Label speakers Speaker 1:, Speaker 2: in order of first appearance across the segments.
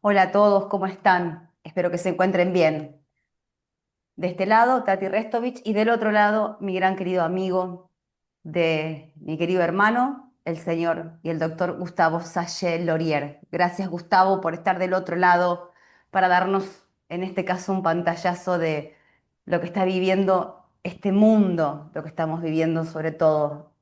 Speaker 1: Hola a todos, ¿cómo están? Espero que se encuentren bien. De este lado, Tati Restovich, y del otro lado, mi gran querido amigo de mi querido hermano, el señor y el doctor Gustavo Sallé Laurier. Gracias, Gustavo, por estar del otro lado para darnos, en este caso, un pantallazo de lo que está viviendo este mundo, lo que estamos viviendo, sobre todo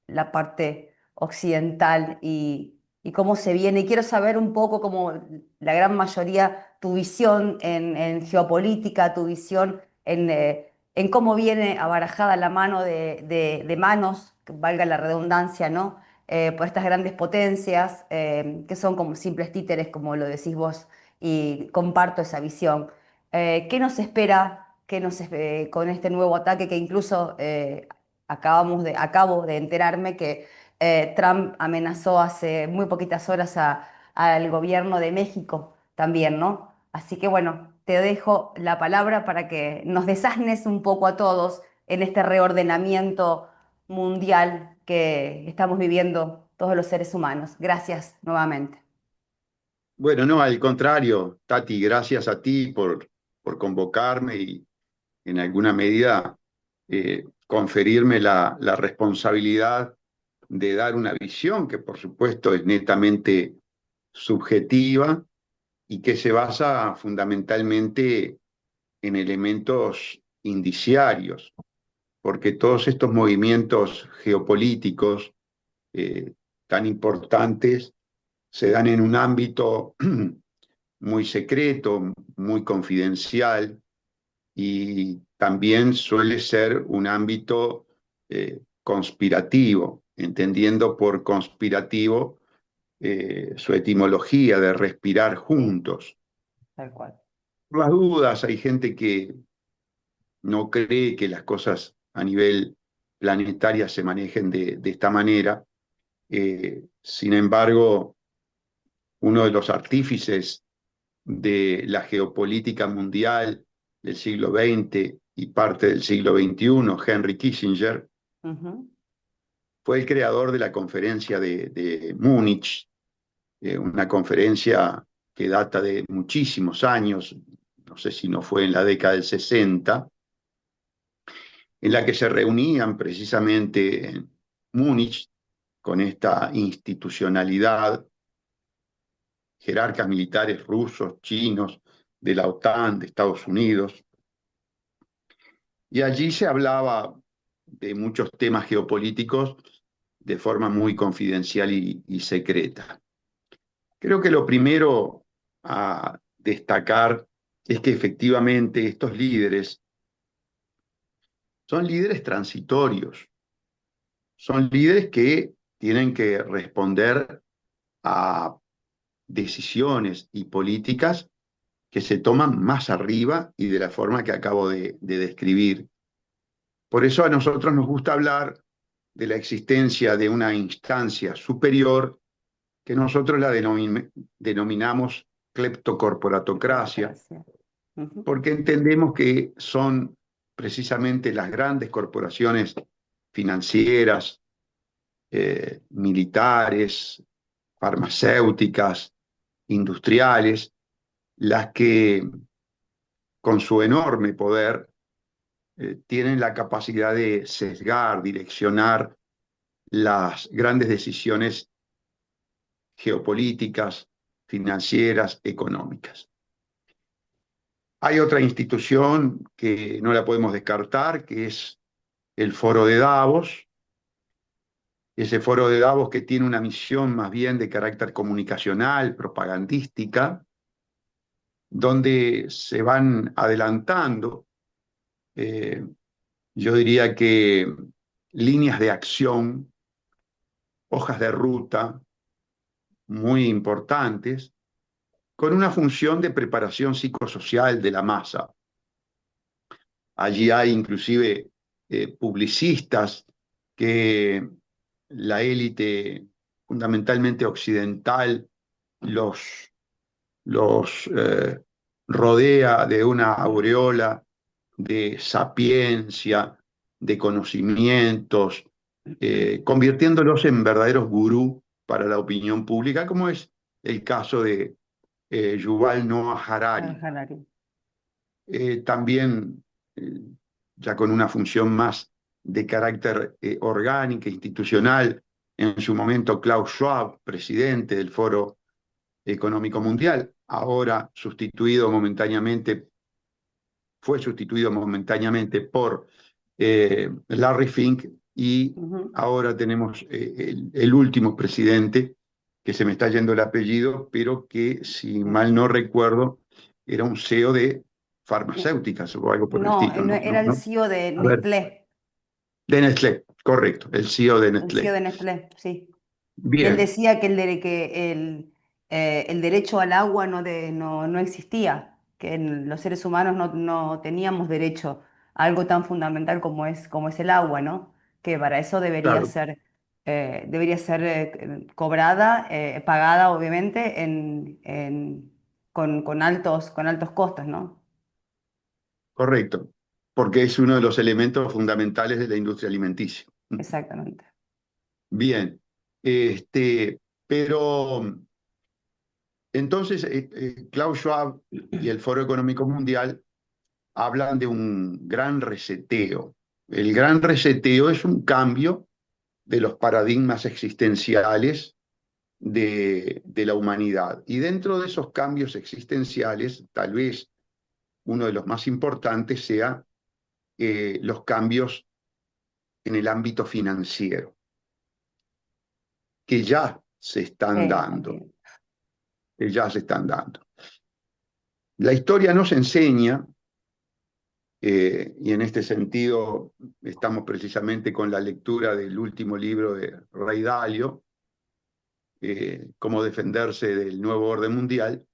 Speaker 1: la parte occidental y cómo se viene. Y quiero saber un poco, como la gran mayoría, tu visión en geopolítica, tu visión en cómo viene abarajada la mano de manos, que valga la redundancia, ¿no? Por estas grandes potencias, que son como simples títeres, como lo decís vos, y comparto esa visión. ¿Qué nos espera? Con este nuevo ataque que incluso acabo de enterarme que Trump amenazó hace muy poquitas horas al gobierno de México también, ¿no? Así que bueno, te dejo la palabra para que nos desasnes un poco a todos en este reordenamiento mundial que estamos viviendo todos los seres humanos. Gracias nuevamente.
Speaker 2: Bueno, no, al contrario, Tati, gracias a ti por convocarme y en alguna medida conferirme la responsabilidad de dar una visión que por supuesto es netamente subjetiva y que se basa fundamentalmente en elementos indiciarios, porque todos estos movimientos geopolíticos eh, tan importantes se dan en un ámbito muy secreto, muy confidencial y también suele ser un ámbito conspirativo, entendiendo por conspirativo su etimología de respirar
Speaker 1: Sí,
Speaker 2: juntos.
Speaker 1: tal cual.
Speaker 2: Por las dudas, hay gente que no cree que las cosas a nivel planetaria se manejen de esta manera. Sin embargo, uno de los artífices de la geopolítica mundial del siglo XX y parte del siglo XXI, Henry Kissinger,
Speaker 1: Ujú.
Speaker 2: fue el creador de la conferencia de Múnich, una conferencia que data de muchísimos años, no sé si no fue en la década del 60, en la que se reunían precisamente en Múnich con esta institucionalidad, jerarcas militares rusos, chinos, de la OTAN, de Estados Unidos. Y allí se hablaba de muchos temas geopolíticos de forma muy confidencial y secreta. Creo que lo primero a destacar es que efectivamente estos líderes son líderes transitorios, son líderes que tienen que responder a decisiones y políticas que se toman más arriba y de la forma que acabo de describir. Por eso a nosotros nos gusta hablar de la existencia de una instancia superior que nosotros la denominamos cleptocorporatocracia,
Speaker 1: Democracia. Ujú.
Speaker 2: porque entendemos que son precisamente las grandes corporaciones financieras, militares, farmacéuticas, industriales, las que con su enorme poder tienen la capacidad de sesgar, direccionar las grandes decisiones geopolíticas, financieras, económicas. Hay otra institución que no la podemos descartar, que es el Foro de Davos, ese Foro de Davos que tiene una misión más bien de carácter comunicacional, propagandística, donde se van adelantando, eh, yo diría que líneas de acción, hojas de ruta muy importantes, con una función de preparación psicosocial de la masa. Allí hay inclusive publicistas que la élite fundamentalmente occidental los, los rodea de una aureola de sapiencia, de conocimientos, convirtiéndolos en verdaderos gurú para la opinión pública, como es el caso de Yuval Noah Harari.
Speaker 1: Harari.
Speaker 2: También, eh, ya con una función más de carácter orgánica, institucional, en su momento Klaus Schwab, presidente del Foro Económico Mundial, ahora fue sustituido momentáneamente por Larry Fink, y
Speaker 1: Ujú.
Speaker 2: ahora tenemos el último presidente, que se me está yendo el apellido, pero que, si mal no recuerdo, era un CEO de farmacéuticas o algo por el
Speaker 1: No,
Speaker 2: estilo, ¿no?
Speaker 1: era el
Speaker 2: No.
Speaker 1: CEO de
Speaker 2: A ver,
Speaker 1: Nestlé,
Speaker 2: de Nestlé, correcto, el CEO de
Speaker 1: el CEO
Speaker 2: Nestlé.
Speaker 1: de Nestlé, sí. Que él
Speaker 2: Bien,
Speaker 1: decía que el derecho al agua no existía, que los seres humanos no teníamos derecho a algo tan fundamental como es el agua, ¿no? Que para eso
Speaker 2: claro,
Speaker 1: debería ser cobrada, pagada, obviamente, con altos costos, ¿no?
Speaker 2: correcto, porque es uno de los elementos fundamentales de la industria alimenticia.
Speaker 1: Exactamente.
Speaker 2: Bien, pero entonces Klaus Schwab y el Foro Económico Mundial hablan de un gran reseteo. El gran reseteo es un cambio de los paradigmas existenciales de la humanidad. Y dentro de esos cambios existenciales, tal vez uno de los más importantes sea los cambios en el ámbito financiero, que ya se están dando,
Speaker 1: También.
Speaker 2: que ya se están dando. La historia nos enseña, y en este sentido estamos precisamente con la lectura del último libro de Ray Dalio, Cómo defenderse del nuevo orden mundial,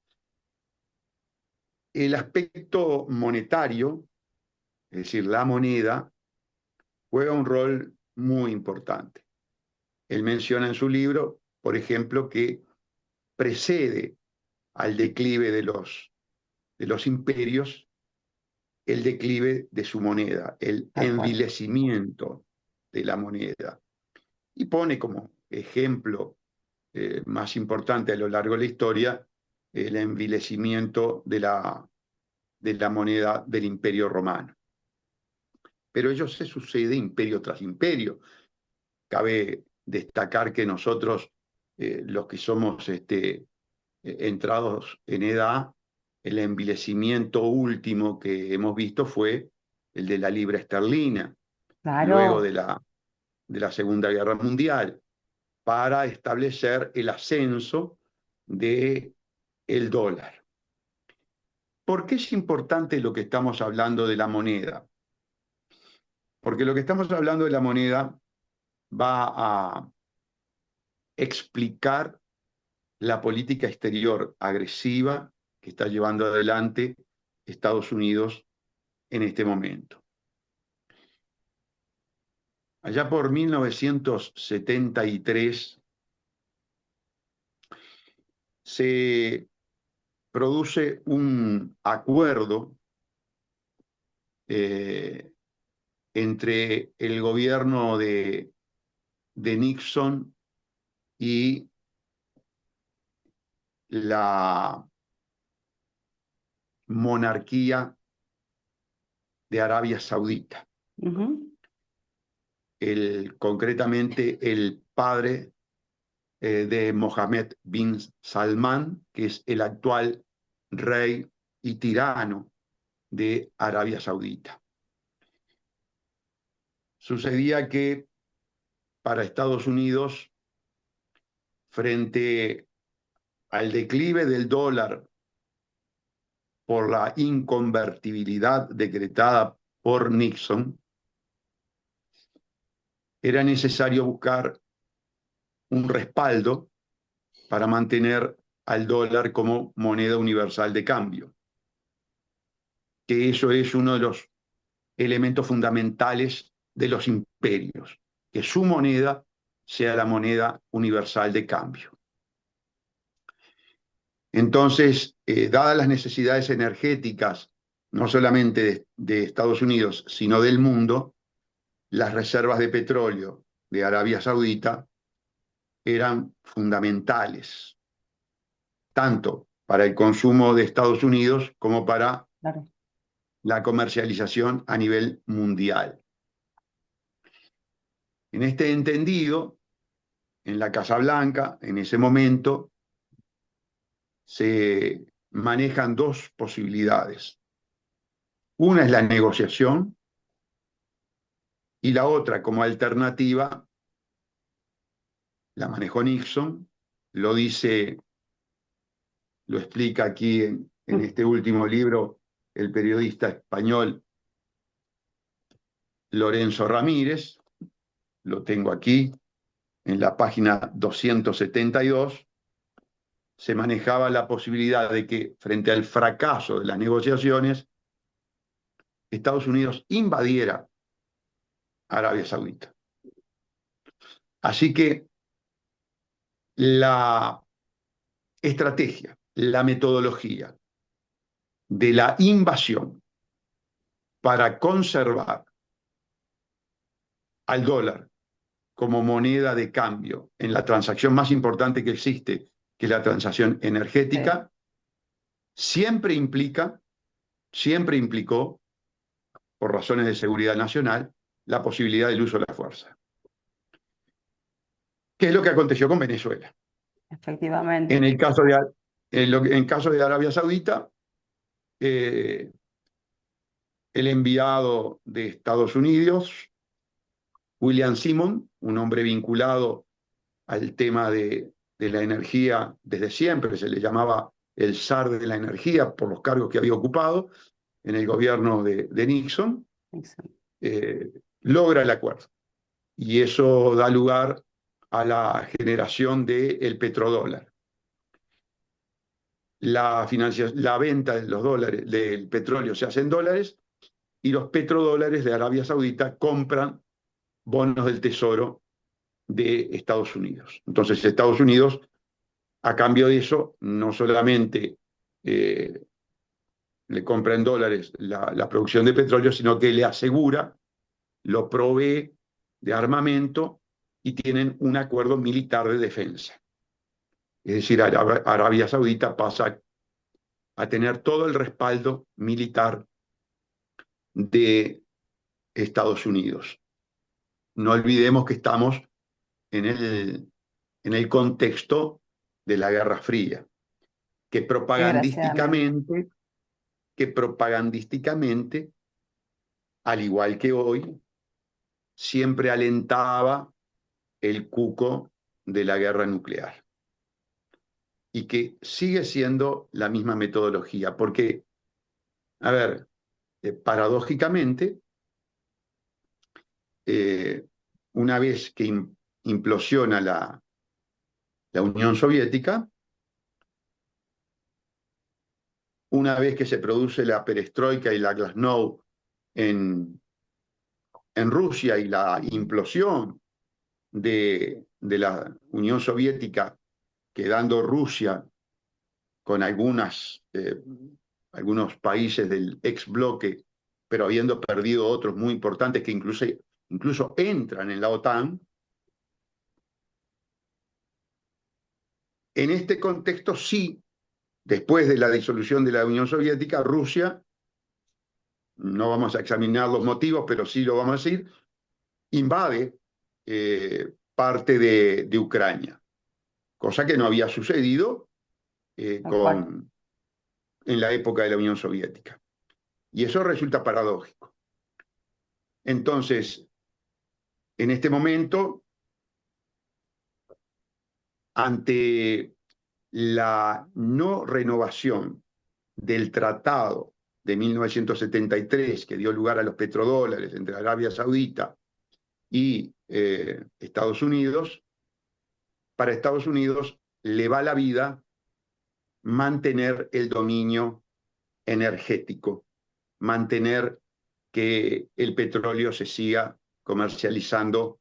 Speaker 2: el aspecto monetario, es decir, la moneda, juega un rol muy importante. Él menciona en su libro, por ejemplo, que precede al declive de los imperios el declive de su moneda, el
Speaker 1: Tal cual.
Speaker 2: envilecimiento de la moneda. Y pone como ejemplo más importante a lo largo de la historia el envilecimiento de la moneda del Imperio Romano. Pero ello se sucede imperio tras imperio. Cabe destacar que nosotros, los que somos entrados en edad, el envilecimiento último que hemos visto fue el de la libra esterlina, luego
Speaker 1: Claro.
Speaker 2: de la Segunda Guerra Mundial, para establecer el ascenso del dólar. ¿Por qué es importante lo que estamos hablando de la moneda? Porque lo que estamos hablando de la moneda va a explicar la política exterior agresiva que está llevando adelante Estados Unidos en este momento. Allá por 1973 se produce un acuerdo eh, entre el gobierno de Nixon y la monarquía de Arabia Saudita.
Speaker 1: Ujú.
Speaker 2: Concretamente el padre de Mohammed bin Salman, que es el actual rey y tirano de Arabia Saudita. Sucedía que para Estados Unidos, frente al declive del dólar por la inconvertibilidad decretada por Nixon, era necesario buscar un respaldo para mantener al dólar como moneda universal de cambio, que eso es uno de los elementos fundamentales de los imperios, que su moneda sea la moneda universal de cambio. Entonces, dadas las necesidades energéticas, no solamente de Estados Unidos, sino del mundo, las reservas de petróleo de Arabia Saudita eran fundamentales, tanto para el consumo de Estados Unidos como para
Speaker 1: Claro.
Speaker 2: la comercialización a nivel mundial. En este entendido, en la Casa Blanca, en ese momento, se manejan dos posibilidades. Una es la negociación y la otra, como alternativa, la manejó Nixon, lo dice, lo explica aquí en este último libro el periodista español Lorenzo Ramírez, lo tengo aquí en la página 272, se manejaba la posibilidad de que frente al fracaso de las negociaciones, Estados Unidos invadiera Arabia Saudita. Así que la estrategia, la metodología de la invasión para conservar al dólar como moneda de cambio en la transacción más importante que existe, que es la transacción
Speaker 1: Sí,
Speaker 2: energética, siempre siempre implicó, por razones de seguridad nacional, la posibilidad del uso de la fuerza. ¿Qué es lo que aconteció con Venezuela? En
Speaker 1: efectivamente.
Speaker 2: el caso en caso de Arabia Saudita, eh, el enviado de Estados Unidos, William Simon, un hombre vinculado al tema de la energía desde siempre, se le llamaba el zar de la energía por los cargos que había ocupado en el gobierno de Nixon,
Speaker 1: Exacto.
Speaker 2: eh, logra el acuerdo. Y eso da lugar a la generación del petrodólar. La venta de los dólares, del petróleo se hace en dólares y los petrodólares de Arabia Saudita compran bonos del tesoro de Estados Unidos. Entonces Estados Unidos, a cambio de eso, no solamente eh, le compra en dólares la producción de petróleo, sino que le asegura, lo provee de armamento y tienen un acuerdo militar de defensa. Es decir, Arabia Saudita pasa a tener todo el respaldo militar de Estados Unidos. No olvidemos que estamos en el contexto de la Guerra Fría, que
Speaker 1: Desgraciadamente.
Speaker 2: propagandísticamente, que propagandísticamente, al igual que hoy, siempre alentaba el cuco de la guerra nuclear. Y que sigue siendo la misma metodología, porque, a ver, paradójicamente, eh, una vez que implosiona la Unión Soviética, una vez que se produce la perestroika y la glasnost en Rusia y la implosión de la Unión Soviética, quedando Rusia con algunos países del ex bloque, pero habiendo perdido otros muy importantes que incluso entran en la OTAN. En este contexto, sí, después de la disolución de la Unión Soviética, Rusia, no vamos a examinar los motivos, pero sí lo vamos a decir, invade parte de Ucrania, cosa que no había sucedido
Speaker 1: Tal cual.
Speaker 2: en la época de la Unión Soviética. Y eso resulta paradójico. Entonces, en este momento, ante la no renovación del tratado de 1973 que dio lugar a los petrodólares entre Arabia Saudita y Estados Unidos, para Estados Unidos le va la vida mantener el dominio energético, mantener que el petróleo se siga comercializando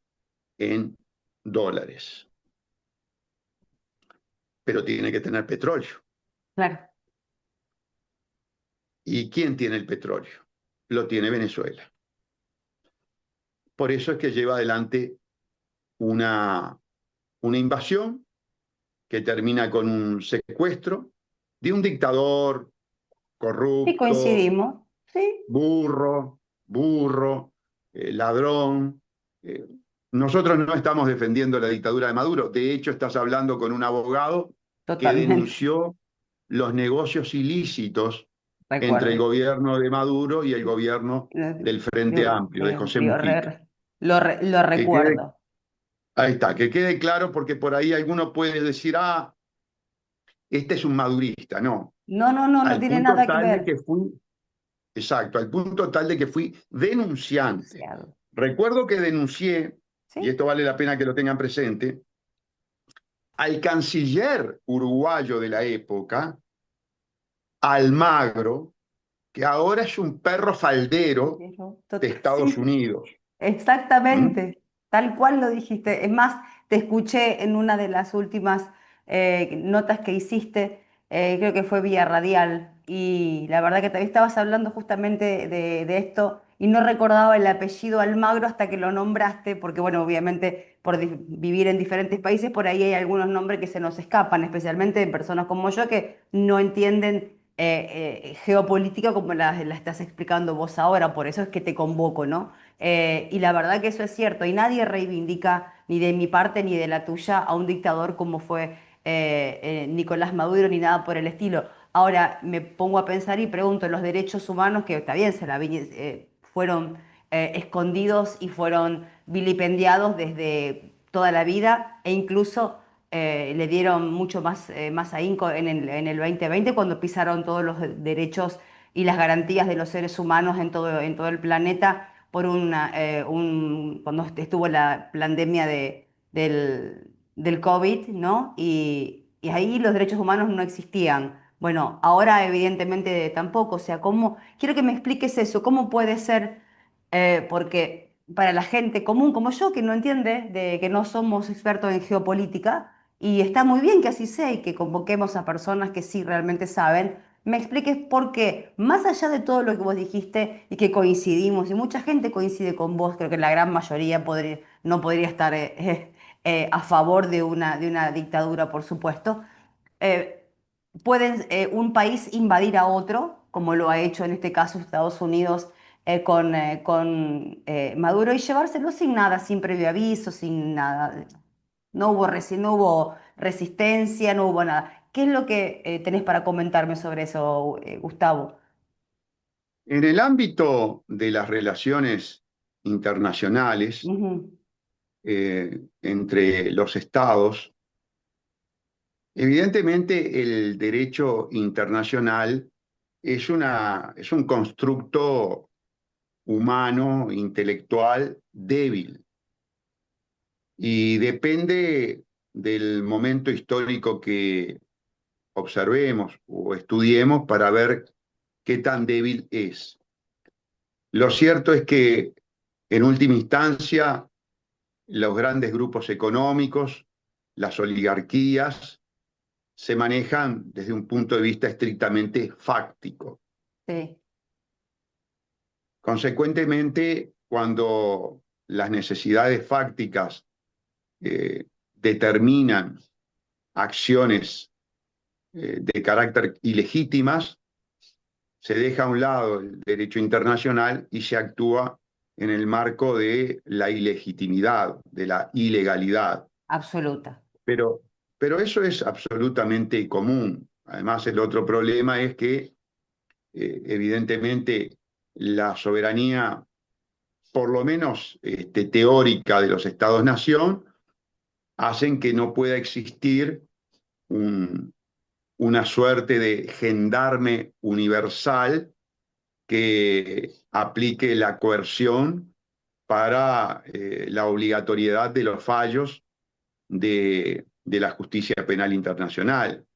Speaker 2: en dólares. Pero tiene que tener petróleo.
Speaker 1: Claro.
Speaker 2: ¿Y quién tiene el petróleo? Lo tiene Venezuela. Por eso es que lleva adelante una invasión que termina con un secuestro de un dictador
Speaker 1: Sí,
Speaker 2: corrupto,
Speaker 1: coincidimos. Sí,
Speaker 2: burro, ladrón. Eh, Nosotros no estamos defendiendo la dictadura de Maduro. De hecho, estás hablando con un abogado que
Speaker 1: totalmente.
Speaker 2: denunció los negocios ilícitos entre el
Speaker 1: Recuerdo.
Speaker 2: gobierno de Maduro y el gobierno
Speaker 1: Eh,
Speaker 2: del Frente
Speaker 1: Río,
Speaker 2: Amplio, de
Speaker 1: Río,
Speaker 2: José
Speaker 1: Río
Speaker 2: Mujica.
Speaker 1: Herrera. Lo
Speaker 2: Que quede,
Speaker 1: recuerdo.
Speaker 2: ahí está, que quede claro porque por ahí alguno puede decir, ah, este es un madurista. No,
Speaker 1: No, no, no, no
Speaker 2: al
Speaker 1: tiene
Speaker 2: punto
Speaker 1: nada que
Speaker 2: tal de
Speaker 1: ver.
Speaker 2: que fui, exacto, al punto tal de que fui denunciante.
Speaker 1: Denunciado.
Speaker 2: Recuerdo que denuncié, y
Speaker 1: ¿Sí?
Speaker 2: esto vale la pena que lo tengan presente, al canciller uruguayo de la época, Almagro, que ahora es un perro faldero de Estados
Speaker 1: Sí.
Speaker 2: Unidos. ¿Mm?
Speaker 1: Exactamente, tal cual lo dijiste. Es más, te escuché en una de las últimas notas que hiciste, creo que fue vía radial, y la verdad que también estabas hablando justamente de esto y no recordaba el apellido Almagro hasta que lo nombraste, porque bueno, obviamente por vivir en diferentes países, por ahí hay algunos nombres que se nos escapan, especialmente en personas como yo que no entienden geopolítica como la estás explicando vos ahora, por eso es que te convoco, ¿no? Y la verdad que eso es cierto, y nadie reivindica ni de mi parte ni de la tuya a un dictador como fue Nicolás Maduro ni nada por el estilo. Ahora me pongo a pensar y pregunto, los derechos humanos, que está bien, fueron escondidos y fueron vilipendiados desde toda la vida e incluso le dieron mucho más ahínco en el 2020 cuando pisaron todos los derechos y las garantías de los seres humanos en todo el planeta por cuando estuvo la pandemia del COVID, ¿no? Y ahí los derechos humanos no existían. Bueno, ahora evidentemente tampoco. O sea, quiero que me expliques eso, ¿cómo puede ser? Porque para la gente común como yo, que no entiende, de que no somos expertos en geopolítica, y está muy bien que así sea y que convoquemos a personas que sí realmente saben, me expliques por qué, más allá de todo lo que vos dijiste y que coincidimos, y mucha gente coincide con vos, creo que la gran mayoría no podría estar a favor de una dictadura, por supuesto, eh, pueden un país invadir a otro, como lo ha hecho en este caso Estados Unidos con Maduro, y llevárselo sin nada, sin previo aviso, sin nada. No hubo resistencia, no hubo nada. ¿Qué es lo que tenés para comentarme sobre eso, Gustavo?
Speaker 2: En el ámbito de las relaciones internacionales
Speaker 1: Ujú.
Speaker 2: entre los estados, evidentemente el derecho internacional es un constructo humano, intelectual, débil y depende del momento histórico que observemos o estudiemos para ver qué tan débil es. Lo cierto es que, en última instancia, los grandes grupos económicos, las oligarquías, se manejan desde un punto de vista estrictamente fáctico.
Speaker 1: Sí,
Speaker 2: Consecuentemente, cuando las necesidades fácticas determinan acciones de carácter ilegítimas, se deja a un lado el derecho internacional y se actúa en el marco de la ilegitimidad, de la ilegalidad.
Speaker 1: absoluta.
Speaker 2: Pero, pero eso es absolutamente común. Además, el otro problema es que, evidentemente, la soberanía, por lo menos teórica, de los estados-nación, hacen que no pueda existir un, una suerte de gendarme universal que aplique la coerción para la obligatoriedad de los fallos de la justicia penal internacional.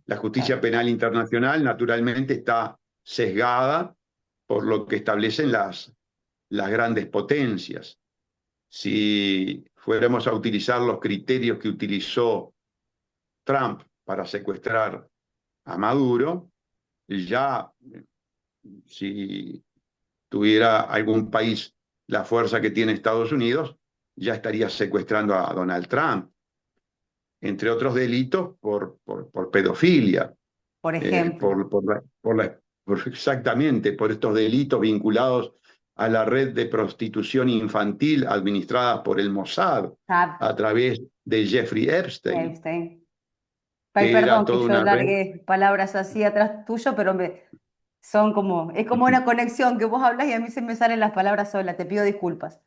Speaker 2: La justicia
Speaker 1: Claro,
Speaker 2: penal internacional naturalmente está sesgada por lo que establecen las grandes potencias. Si fuéramos a utilizar los criterios que utilizó Trump para secuestrar a Maduro, ya si tuviera algún país la fuerza que tiene Estados Unidos, ya estaría secuestrando a Donald Trump, entre otros delitos por pedofilia.
Speaker 1: por ejemplo.
Speaker 2: Exactamente, por estos delitos vinculados a la red de prostitución infantil administrada por el Mossad
Speaker 1: Ah,
Speaker 2: a través de Jeffrey Epstein,
Speaker 1: Einstein. Ay,
Speaker 2: que era
Speaker 1: perdón que
Speaker 2: toda
Speaker 1: yo
Speaker 2: una red.
Speaker 1: largué palabras así atrás tuyo, pero son como, es como una conexión que vos hablas y a mí se me salen las palabras solas. Te pido disculpas.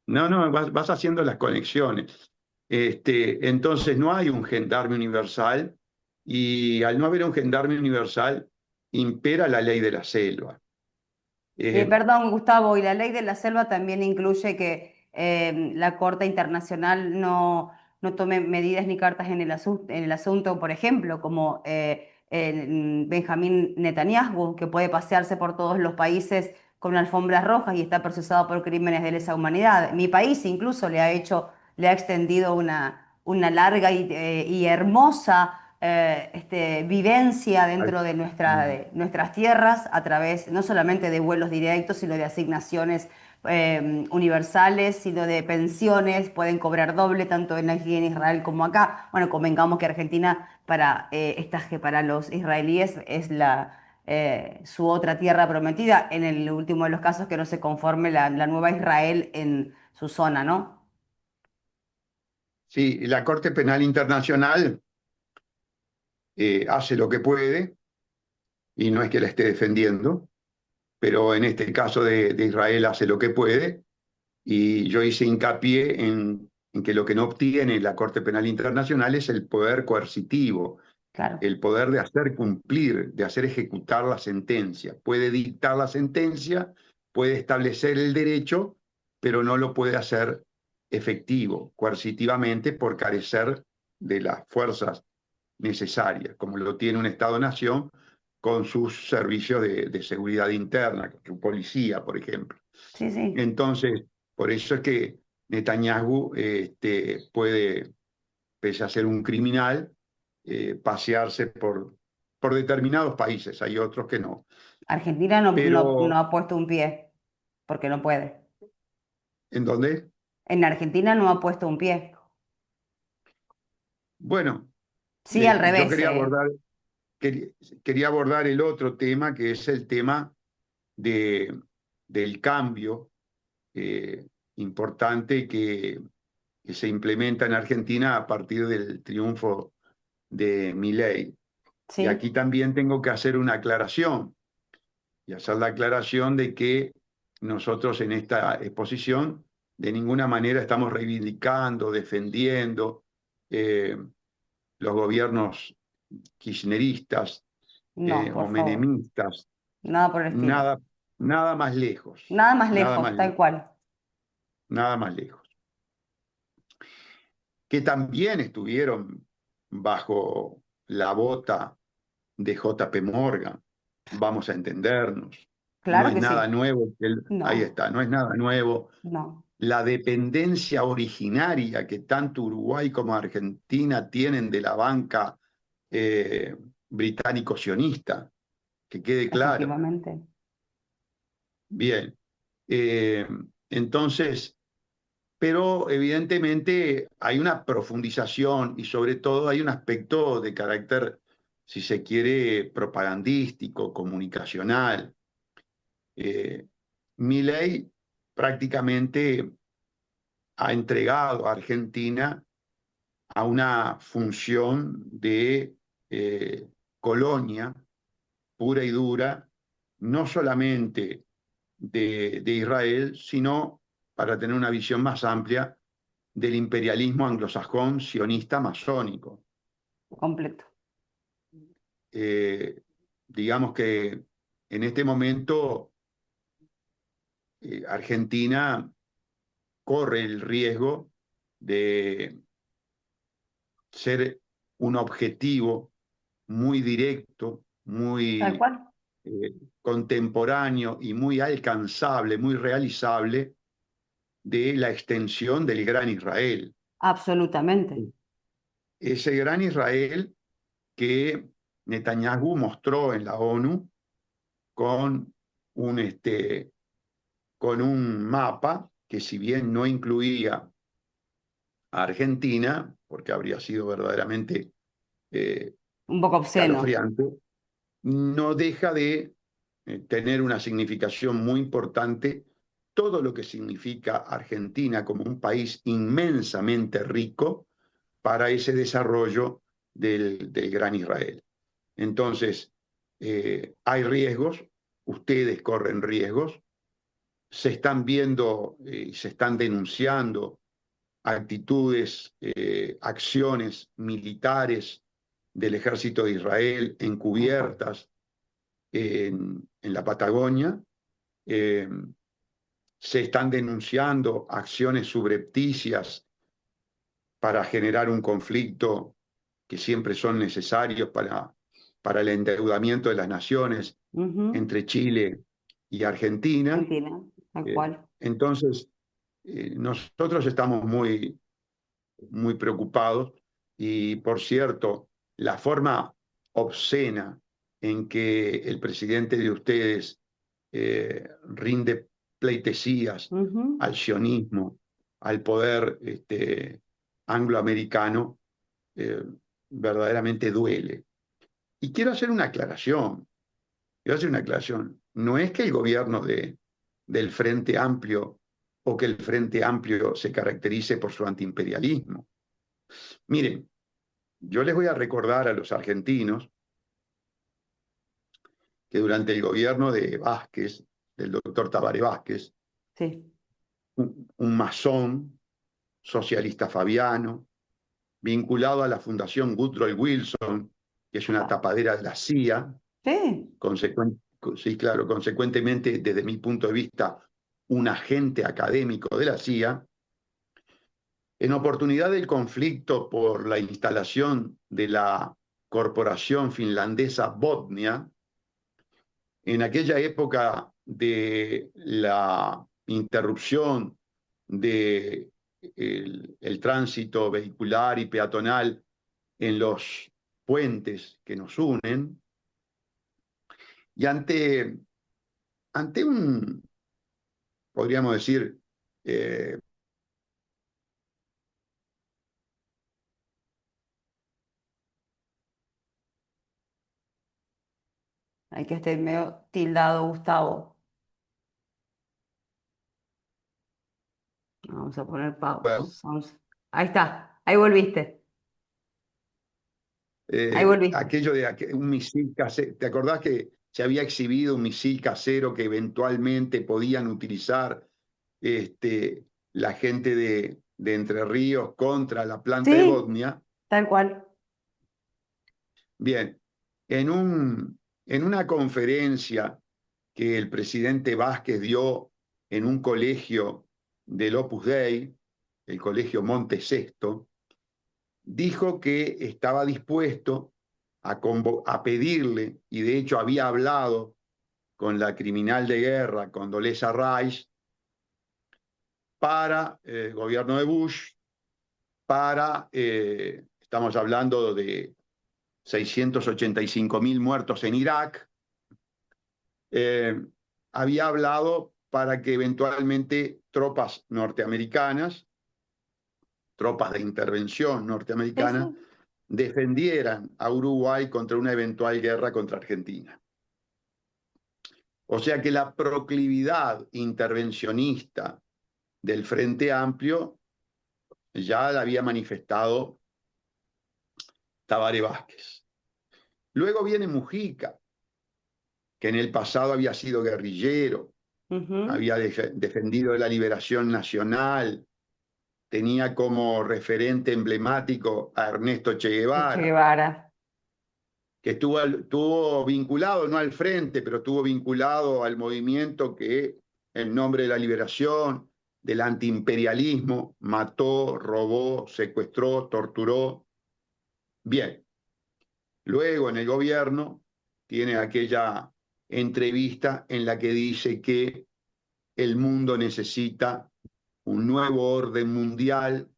Speaker 2: No, no, vas haciendo las conexiones. Entonces no hay un gendarme universal y al no haber un gendarme universal impera la ley de la selva. Eh,
Speaker 1: Perdón, Gustavo, y la ley de la selva también incluye que la Corte Internacional no tome medidas ni cartas en en el asunto, por ejemplo, como Benjamín Netanyahu, que puede pasearse por todos los países con alfombras rojas y está procesado por crímenes de lesa humanidad. Mi país incluso le ha extendido una larga y hermosa vivencia
Speaker 2: al-
Speaker 1: dentro de nuestras tierras a través no solamente de vuelos directos, sino de asignaciones universales, sino de pensiones, pueden cobrar doble tanto aquí en Israel como acá. Bueno, convengamos que Argentina para los israelíes es su otra tierra prometida, en el último de los casos que no se conforme la nueva Israel en su zona, ¿no?
Speaker 2: sí, la Corte Penal Internacional hace lo que puede y no es que la esté defendiendo, pero en este caso de Israel hace lo que puede y yo hice hincapié en que lo que no obtiene la Corte Penal Internacional es el poder coercitivo,
Speaker 1: Claro,
Speaker 2: el poder de hacer cumplir, de hacer ejecutar la sentencia. Puede dictar la sentencia, puede establecer el derecho, pero no lo puede hacer efectivo, coercitivamente, por carecer de las fuerzas necesarias, como lo tiene un Estado-nación con sus servicios de seguridad interna, con su policía, por ejemplo.
Speaker 1: sí, sí.
Speaker 2: Entonces, por eso es que Netanyahu puede, pese a ser un criminal, pasearse por determinados países, hay otros que no.
Speaker 1: Argentina no
Speaker 2: Pero,
Speaker 1: ha puesto un pie porque no puede.
Speaker 2: ¿en dónde?
Speaker 1: En Argentina no ha puesto un pie.
Speaker 2: Bueno,
Speaker 1: Sí, al
Speaker 2: yo
Speaker 1: revés.
Speaker 2: quería, quería abordar el otro tema, que es el tema de, del cambio eh, importante que se implementa en Argentina a partir del triunfo de Milei. Y
Speaker 1: Sí,
Speaker 2: aquí también tengo que hacer una aclaración, y hacer la aclaración de que nosotros en esta exposición de ninguna manera estamos reivindicando, defendiendo eh, los gobiernos kirchneristas
Speaker 1: no,
Speaker 2: o
Speaker 1: por favor.
Speaker 2: menemistas,
Speaker 1: Nada por el estilo.
Speaker 2: nada, nada más lejos,
Speaker 1: Nada más
Speaker 2: nada más,
Speaker 1: lejos, tal cual.
Speaker 2: nada más lejos. Que también estuvieron bajo la bota de JP Morgan, vamos a entendernos. No
Speaker 1: Claro
Speaker 2: es
Speaker 1: que
Speaker 2: nada
Speaker 1: sí.
Speaker 2: nuevo, ahí
Speaker 1: No,
Speaker 2: está, no es nada nuevo.
Speaker 1: no.
Speaker 2: La dependencia originaria que tanto Uruguay como Argentina tienen de la banca eh, británico-sionista, que quede claro.
Speaker 1: Efectivamente.
Speaker 2: Bien. Eh, entonces, pero evidentemente hay una profundización y sobre todo hay un aspecto de carácter, si se quiere, propagandístico, comunicacional. Eh, Milei prácticamente ha entregado a Argentina a una función de colonia pura y dura, no solamente de Israel, sino para tener una visión más amplia del imperialismo anglosajón sionista masónico.
Speaker 1: Completo.
Speaker 2: Eh, digamos que en este momento Argentina corre el riesgo de ser un objetivo muy directo,
Speaker 1: Tal
Speaker 2: muy
Speaker 1: cual.
Speaker 2: contemporáneo y muy alcanzable, muy realizable de la extensión del Gran Israel.
Speaker 1: Absolutamente.
Speaker 2: Ese Gran Israel que Netanyahu mostró en la ONU con con un mapa que si bien no incluía a Argentina, porque habría sido verdaderamente eh,
Speaker 1: Un poco obsceno.
Speaker 2: escalofriante, no deja de tener una significación muy importante todo lo que significa Argentina como un país inmensamente rico para ese desarrollo del Gran Israel. Entonces, hay riesgos, ustedes corren riesgos, se están viendo y se están denunciando actitudes, acciones militares del ejército de Israel
Speaker 1: Tal cual.
Speaker 2: encubiertas en la Patagonia. Eh, Se están denunciando acciones subrepticias para generar un conflicto que siempre son necesarios para el endeudamiento de las naciones
Speaker 1: Ujú.
Speaker 2: entre Chile y Argentina.
Speaker 1: Argentina, tal cual.
Speaker 2: Entonces, nosotros estamos muy preocupados y, por cierto, la forma obscena en que el presidente de ustedes rinde pleitesías
Speaker 1: Ujú.
Speaker 2: al sionismo, al poder angloamericano, eh, verdaderamente duele. Y quiero hacer una aclaración, quiero hacer una aclaración. No es que el gobierno del Frente Amplio o que el Frente Amplio se caracterice por su antiimperialismo. Miren, yo les voy a recordar a los argentinos que durante el gobierno de Vázquez, del doctor Tabaré Vázquez,
Speaker 1: Sí.
Speaker 2: un masón socialista fabiano, vinculado a la Fundación Woodrow Wilson, que es una
Speaker 1: Opa.
Speaker 2: tapadera de la CIA,
Speaker 1: Sí.
Speaker 2: sí, claro, consecuentemente, desde mi punto de vista, un agente académico de la CIA, en oportunidad del conflicto por la instalación de la corporación finlandesa Botnia, en aquella época de la interrupción de el tránsito vehicular y peatonal en los puentes que nos unen, y ante un, podríamos decir, eh,
Speaker 1: Hay que estar medio tildado, Gustavo. Vamos a poner pausa. Ahí está, ahí volviste. Ahí volviste.
Speaker 2: aquello de un misil casero. ¿Te acordás que se había exhibido un misil casero que eventualmente podían utilizar la gente de Entre Ríos contra la planta de
Speaker 1: Sí,
Speaker 2: Botnia?
Speaker 1: tal cual.
Speaker 2: Bien, en una conferencia que el presidente Vázquez dio en un colegio del Opus Dei, el colegio Monte Sexto, dijo que estaba dispuesto a pedirle, y de hecho había hablado con la criminal de guerra, Condoleezza Rice, para el gobierno de Bush, estamos hablando de 685.000 muertos en Irak, eh, había hablado para que eventualmente tropas norteamericanas, tropas de intervención
Speaker 1: Sí,
Speaker 2: norteamericana,
Speaker 1: sí.
Speaker 2: defendieran a Uruguay contra una eventual guerra contra Argentina. O sea que la proclividad intervencionista del Frente Amplio ya la había manifestado Tabaré Vázquez. Luego viene Mujica, que en el pasado había sido guerrillero,
Speaker 1: Ujú.
Speaker 2: había defendido la liberación nacional, tenía como referente emblemático a Ernesto Che
Speaker 1: El Che
Speaker 2: Guevara,
Speaker 1: Guevara.
Speaker 2: que estuvo vinculado, no al frente, pero estuvo vinculado al movimiento que, en nombre de la liberación, del antiimperialismo, mató, robó, secuestró, torturó. Bien, luego en el gobierno tiene aquella entrevista en la que dice que el mundo necesita un nuevo orden mundial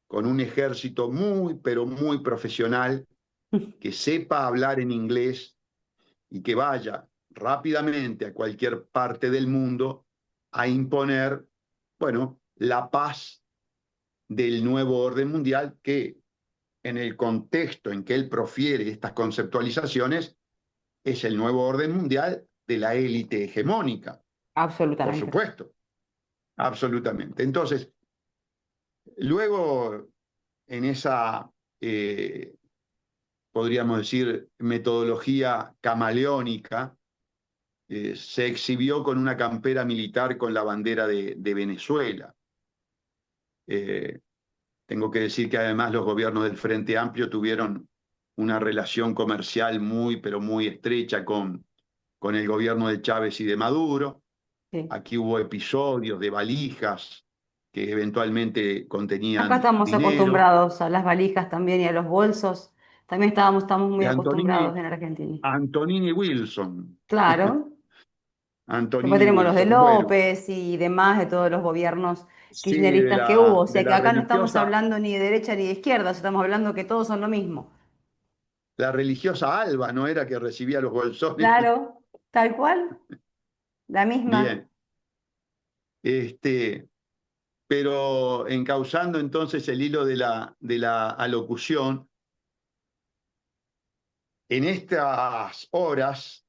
Speaker 2: con un ejército muy, pero muy profesional, que sepa hablar en inglés y que vaya rápidamente a cualquier parte del mundo a imponer, bueno, la paz del nuevo orden mundial que en el contexto en que él profiere estas conceptualizaciones, es el nuevo orden mundial de la élite hegemónica, por
Speaker 1: Absolutamente.
Speaker 2: supuesto, absolutamente. Entonces, luego, en esa, podríamos decir, metodología camaleónica, se exhibió con una campera militar con la bandera de Venezuela. Eh, Tengo que decir que además los gobiernos del Frente Amplio tuvieron una relación comercial muy, pero muy estrecha con el gobierno de Chávez y de Maduro.
Speaker 1: Sí.
Speaker 2: Aquí hubo episodios de valijas que eventualmente
Speaker 1: Acá
Speaker 2: contenían
Speaker 1: estamos
Speaker 2: dinero.
Speaker 1: acostumbrados a las valijas también y a los bolsos. También estamos muy
Speaker 2: De
Speaker 1: acostumbrados en Argentina.
Speaker 2: Antonini Wilson.
Speaker 1: Claro. Después
Speaker 2: Antonini
Speaker 1: tenemos los de
Speaker 2: Wilson. Bueno,
Speaker 1: López y demás de todos los gobiernos
Speaker 2: sí,
Speaker 1: kirchneristas que hubo. O
Speaker 2: de
Speaker 1: sea que
Speaker 2: la
Speaker 1: acá no estamos
Speaker 2: religiosa,
Speaker 1: hablando ni de derecha ni de izquierda, estamos hablando que todos son lo mismo.
Speaker 2: la religiosa Alba, ¿no era que recibía los bolsones?
Speaker 1: Claro, tal cual, la misma.
Speaker 2: Bien. Este, pero encauzando entonces el hilo de la alocución, en estas horas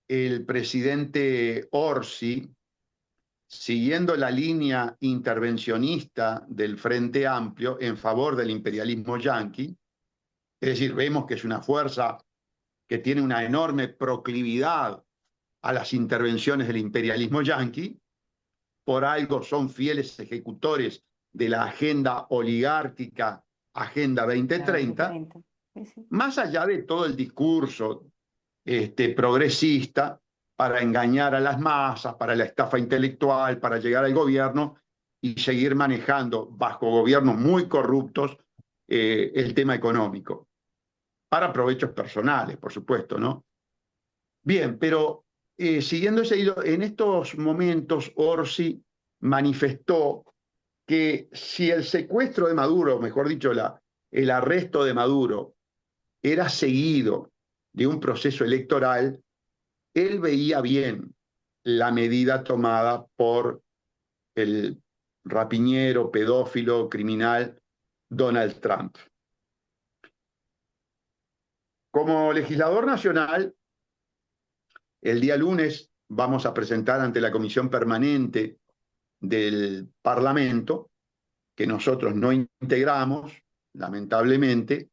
Speaker 2: el presidente Orsi, siguiendo la línea intervencionista del Frente Amplio en favor del imperialismo yanqui, es decir, vemos que es una fuerza que tiene una enorme proclividad a las intervenciones del imperialismo yanqui, por algo son fieles ejecutores de la agenda oligárquica, Agenda
Speaker 1: La
Speaker 2: 2030,
Speaker 1: 2030. Sí, sí.
Speaker 2: más allá de todo el discurso progresista para engañar a las masas, para la estafa intelectual, para llegar al gobierno y seguir manejando bajo gobiernos muy corruptos el tema económico, para provechos personales, por supuesto, ¿no? Bien, pero siguiendo ese hilo, en estos momentos Orsi manifestó que si el secuestro de Maduro, mejor dicho, el arresto de Maduro, era seguido de un proceso electoral, él veía bien la medida tomada por el rapiñero, pedófilo, criminal Donald Trump. Como legislador nacional, el día lunes vamos a presentar ante la Comisión Permanente del Parlamento, que nosotros no integramos, lamentablemente,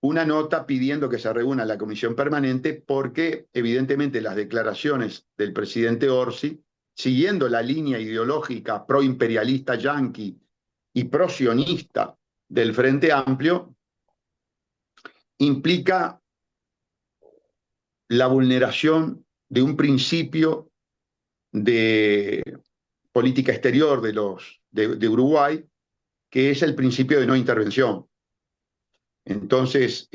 Speaker 2: una nota pidiendo que se reúna la comisión permanente porque evidentemente las declaraciones del presidente Orsi, siguiendo la línea ideológica proimperialista yanqui y prosionista del Frente Amplio, implica la vulneración de un principio de política exterior de Uruguay, que es el principio de no intervención. Entonces,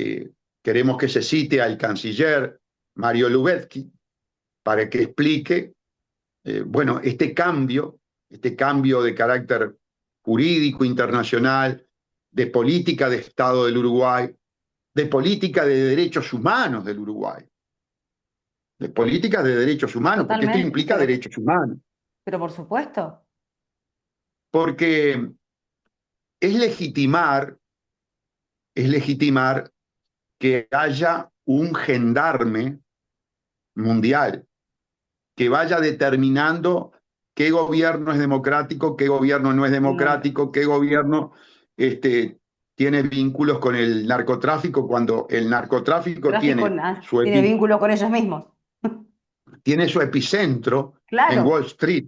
Speaker 2: queremos que se cite al canciller Mario Lubezki para que explique, bueno, este cambio de carácter jurídico internacional, de política de Estado del Uruguay, de política de derechos humanos del Uruguay, de políticas de derechos humanos, porque esto
Speaker 1: Totalmente,
Speaker 2: implica derechos humanos,
Speaker 1: pero por supuesto.
Speaker 2: porque es legitimar, es legitimar que haya un gendarme mundial que vaya determinando qué gobierno es democrático, qué gobierno no es
Speaker 1: No,
Speaker 2: democrático, qué gobierno tiene vínculos con el narcotráfico, cuando el narcotráfico
Speaker 1: tráfico nada, tiene
Speaker 2: epi,
Speaker 1: vínculo con ellos mismos.
Speaker 2: tiene su epicentro en Wall
Speaker 1: Claro,
Speaker 2: Street,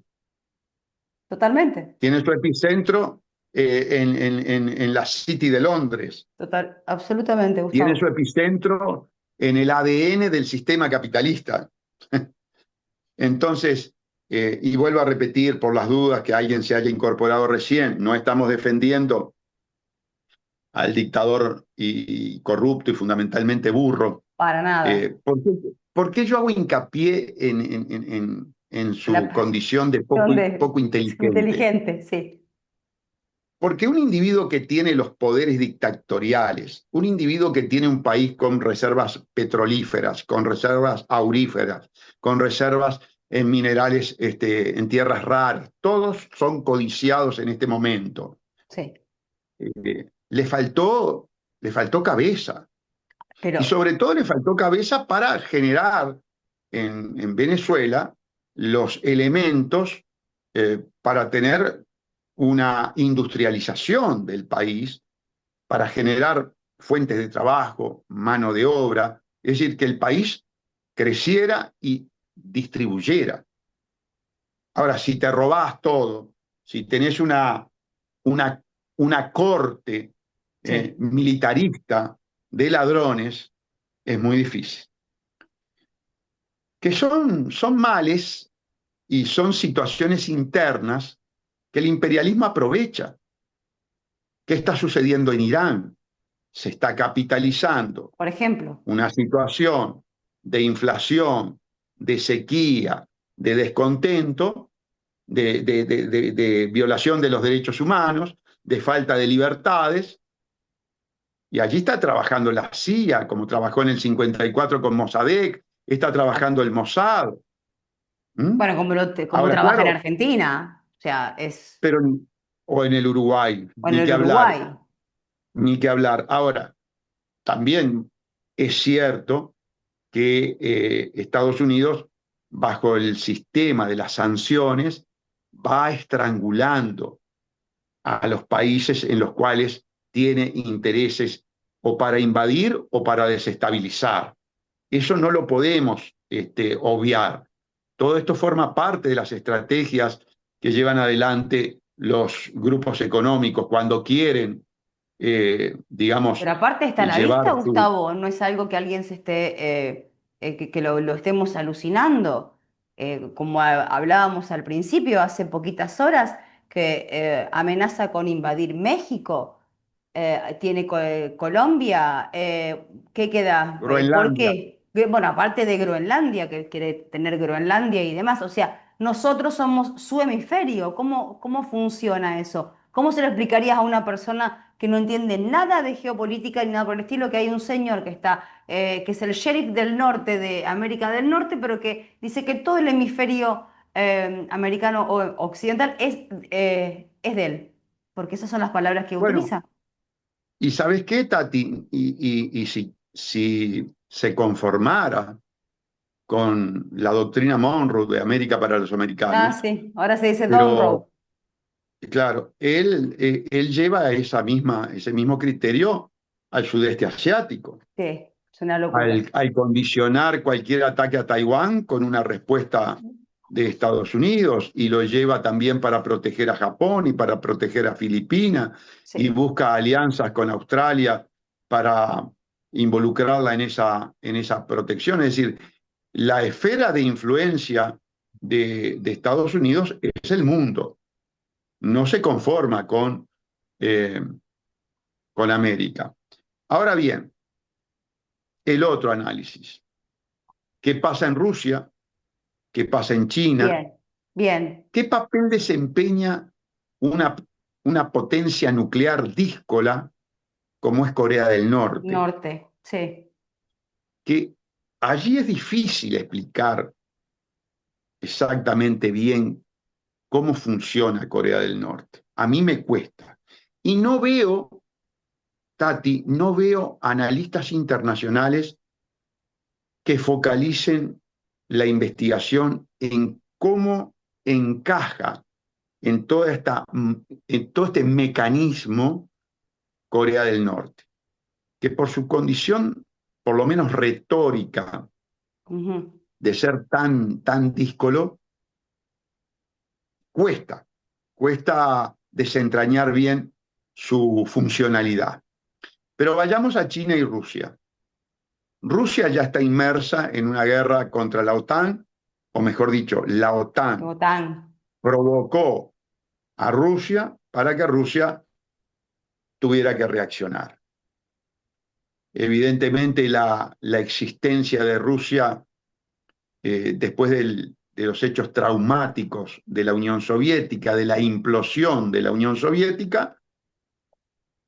Speaker 1: totalmente.
Speaker 2: tiene su epicentro en la City de Londres,
Speaker 1: Total, absolutamente,
Speaker 2: tiene su
Speaker 1: Gustavo.
Speaker 2: epicentro en el ADN del sistema capitalista. Entonces, y vuelvo a repetir por las dudas que alguien se haya incorporado recién, no estamos defendiendo al dictador y corrupto y fundamentalmente burro.
Speaker 1: Para nada.
Speaker 2: ¿Por qué yo hago hincapié en
Speaker 1: En la
Speaker 2: su condición de
Speaker 1: donde
Speaker 2: poco inteligente?
Speaker 1: inteligente, sí.
Speaker 2: Porque un individuo que tiene los poderes dictatoriales, un individuo que tiene un país con reservas petrolíferas, con reservas auríferas, con reservas en minerales, en tierras raras, todos son codiciados en este momento.
Speaker 1: Sí.
Speaker 2: Le faltó le faltó cabeza. Y
Speaker 1: Pero,
Speaker 2: sobre todo le faltó cabeza para generar en Venezuela los elementos para tener una industrialización del país, para generar fuentes de trabajo, mano de obra, es decir, que el país creciera y distribuyera. Ahora, si te robás todo, si tenés una, una corte
Speaker 1: sí.
Speaker 2: militarista de ladrones, es muy difícil. Que son males y son situaciones internas que el imperialismo aprovecha. ¿Qué está sucediendo en Irán? Se está capitalizando
Speaker 1: Por ejemplo,
Speaker 2: una situación de inflación, de sequía, de descontento, de violación de los derechos humanos, de falta de libertades. Y allí está trabajando la CIA, como trabajó en el 54 con Mossadegh, está trabajando el Mossad. ¿Mm?
Speaker 1: bueno, como
Speaker 2: Ahora,
Speaker 1: trabaja en
Speaker 2: claro,
Speaker 1: Argentina, o sea,
Speaker 2: pero, o en el Uruguay,
Speaker 1: o en
Speaker 2: ni
Speaker 1: el
Speaker 2: que hablar,
Speaker 1: Uruguay.
Speaker 2: ni que hablar. Ahora, también es cierto que Estados Unidos, bajo el sistema de las sanciones, va estrangulando a los países en los cuales tiene intereses o para invadir o para desestabilizar. Eso no lo podemos obviar. Todo esto forma parte de las estrategias que llevan adelante los grupos económicos cuando quieren, digamos,
Speaker 1: Pero aparte está a la
Speaker 2: llevar
Speaker 1: vista,
Speaker 2: su...
Speaker 1: Gustavo, no es algo que alguien se esté, que lo estemos alucinando. Como hablábamos al principio, hace poquitas horas, que amenaza con invadir México, tiene Colombia, ¿qué queda? ¿Por
Speaker 2: Groenlandia.
Speaker 1: qué? Bueno, aparte de Groenlandia, que quiere tener Groenlandia y demás, o sea, nosotros somos su hemisferio, ¿cómo funciona eso? ¿Cómo se lo explicarías a una persona que no entiende nada de geopolítica ni nada por el estilo, que hay un señor que está, que es el sheriff del norte de América del Norte, pero que dice que todo el hemisferio americano o occidental es de él? Porque esas son las palabras que
Speaker 2: Bueno,
Speaker 1: utiliza.
Speaker 2: ¿y sabes qué, Tati? Y si se conformara con la doctrina Monroe de América para los
Speaker 1: Ah,
Speaker 2: americanos,
Speaker 1: sí, ahora se dice Don
Speaker 2: pero
Speaker 1: Road.
Speaker 2: claro, él lleva ese mismo criterio al sudeste asiático,
Speaker 1: Sí, es una locura.
Speaker 2: al condicionar cualquier ataque a Taiwán con una respuesta de Estados Unidos, y lo lleva también para proteger a Japón y para proteger a Filipinas, y
Speaker 1: Sí.
Speaker 2: busca alianzas con Australia para involucrarla en esa protección. Es decir, la esfera de influencia de Estados Unidos es el mundo, no se conforma eh, con América. Ahora bien, el otro análisis. ¿Qué pasa en Rusia? ¿Qué pasa en China?
Speaker 1: Bien, bien.
Speaker 2: ¿Qué papel desempeña una, una potencia nuclear díscola como es Corea del Norte?
Speaker 1: Norte, sí.
Speaker 2: Que allí es difícil explicar exactamente bien cómo funciona Corea del Norte. A mí me cuesta. Y no veo, Tati, no veo analistas internacionales que focalicen la investigación en cómo encaja en todo este mecanismo Corea del Norte, que por su condición, por lo menos retórica,
Speaker 1: Ujú.
Speaker 2: de ser tan díscolo, cuesta desentrañar bien su funcionalidad. Pero vayamos a China y Rusia. Rusia ya está inmersa en una guerra contra la OTAN, o mejor dicho, la OTAN
Speaker 1: OTAN.
Speaker 2: provocó a Rusia para que Rusia tuviera que reaccionar. Evidentemente la existencia de Rusia después de los hechos traumáticos de la Unión Soviética, de la implosión de la Unión Soviética,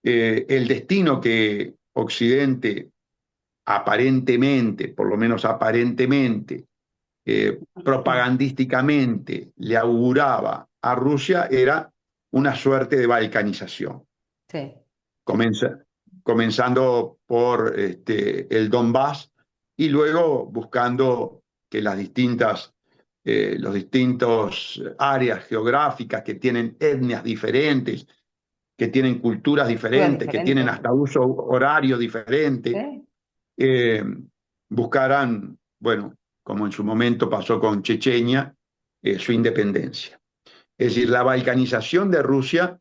Speaker 2: el destino que Occidente aparentemente, por lo menos aparentemente, propagandísticamente le auguraba a Rusia era una suerte de balcanización.
Speaker 1: Sí.
Speaker 2: Comienza. comenzando por el Donbass y luego buscando que los distintos áreas geográficas que tienen etnias diferentes, que tienen culturas
Speaker 1: Juega
Speaker 2: diferentes, que tienen
Speaker 1: diferente.
Speaker 2: hasta uso horario diferente,
Speaker 1: ¿Sí?
Speaker 2: eh, buscaran, bueno, como en su momento pasó con Chechenia, su independencia. Es decir, la balcanización de Rusia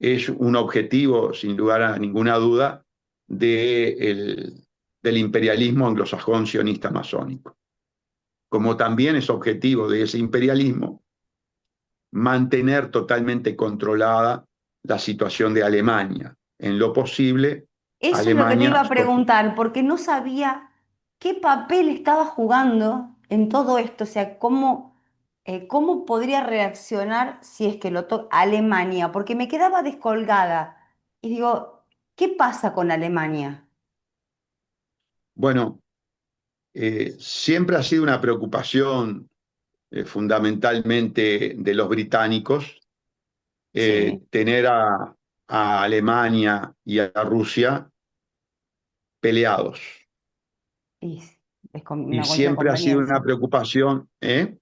Speaker 2: es un objetivo, sin lugar a ninguna duda, del imperialismo anglosajón sionista masónico. Como también es objetivo de ese imperialismo mantener totalmente controlada la situación de Alemania. En lo posible,
Speaker 1: Eso es lo que te
Speaker 2: Alemania.
Speaker 1: iba a preguntar, porque no sabía qué papel estaba jugando en todo esto, o sea, cómo podría reaccionar si es que lo toca Alemania, porque me quedaba descolgada y digo, ¿qué pasa con Alemania?
Speaker 2: Bueno, siempre ha sido una preocupación fundamentalmente de los británicos
Speaker 1: Sí,
Speaker 2: tener a Alemania y a Rusia peleados.
Speaker 1: y
Speaker 2: Y
Speaker 1: una cuestión de
Speaker 2: siempre ha sido una
Speaker 1: conveniencia,
Speaker 2: preocupación, ¿eh?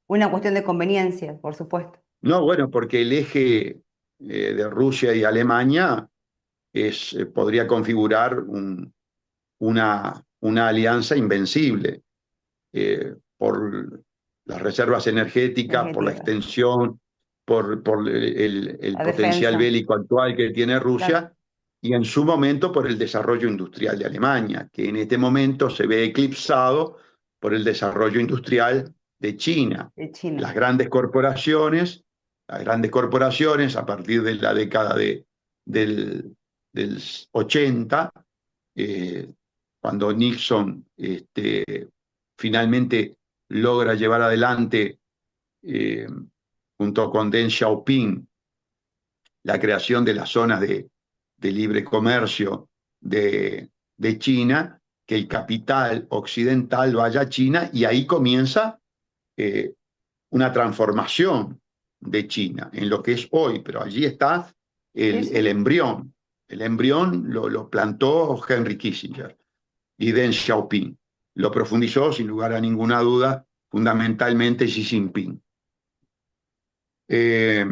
Speaker 1: una cuestión de conveniencia, por supuesto.
Speaker 2: No, bueno, porque el eje de Rusia y Alemania podría configurar una alianza invencible por las reservas energéticas, por la
Speaker 1: Objetiva.
Speaker 2: extensión, por el
Speaker 1: La
Speaker 2: potencial
Speaker 1: defensa,
Speaker 2: bélico actual que tiene
Speaker 1: claro,
Speaker 2: Rusia y en su momento por el desarrollo industrial de Alemania, que en este momento se ve eclipsado por el desarrollo industrial de China.
Speaker 1: de China.
Speaker 2: Las grandes corporaciones, las grandes corporaciones a partir de la década del, del 80, eh, cuando Nixon finalmente logra llevar adelante, eh, junto con Deng Xiaoping, la creación de las zonas de libre comercio de China, que el capital occidental vaya a China y ahí comienza eh, una transformación de China en lo que es hoy, pero allí está
Speaker 1: Sí,
Speaker 2: el
Speaker 1: sí.
Speaker 2: embrión. El embrión lo plantó Henry Kissinger y Deng Xiaoping. Lo profundizó, sin lugar a ninguna duda, fundamentalmente Xi Jinping. Eh,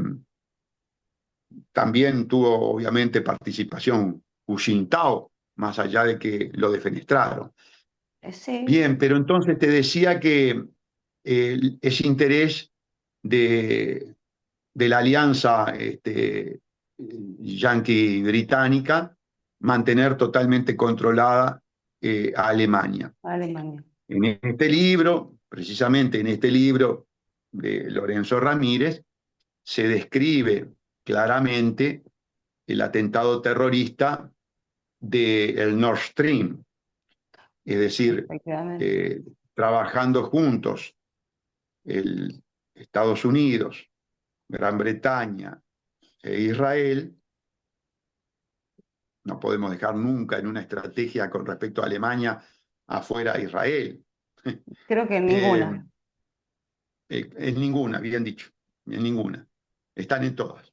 Speaker 2: También tuvo, obviamente, participación Hu Jintao, más allá de que lo defenestraron.
Speaker 1: Sí,
Speaker 2: Bien, pero entonces te decía que ese interés de, de la alianza yanqui-británica, mantener totalmente controlada a Alemania.
Speaker 1: Alemania.
Speaker 2: En este libro, precisamente en este libro de Lorenzo Ramírez, se describe claramente el atentado terrorista del Nord Stream, es decir,
Speaker 1: Efectivamente.
Speaker 2: eh, trabajando juntos el Estados Unidos, Gran Bretaña e Israel. No podemos dejar nunca en una estrategia con respecto a Alemania afuera a Israel.
Speaker 1: Creo que
Speaker 2: Eh,
Speaker 1: ninguna.
Speaker 2: en ninguna, bien dicho, en ninguna. Están en todas.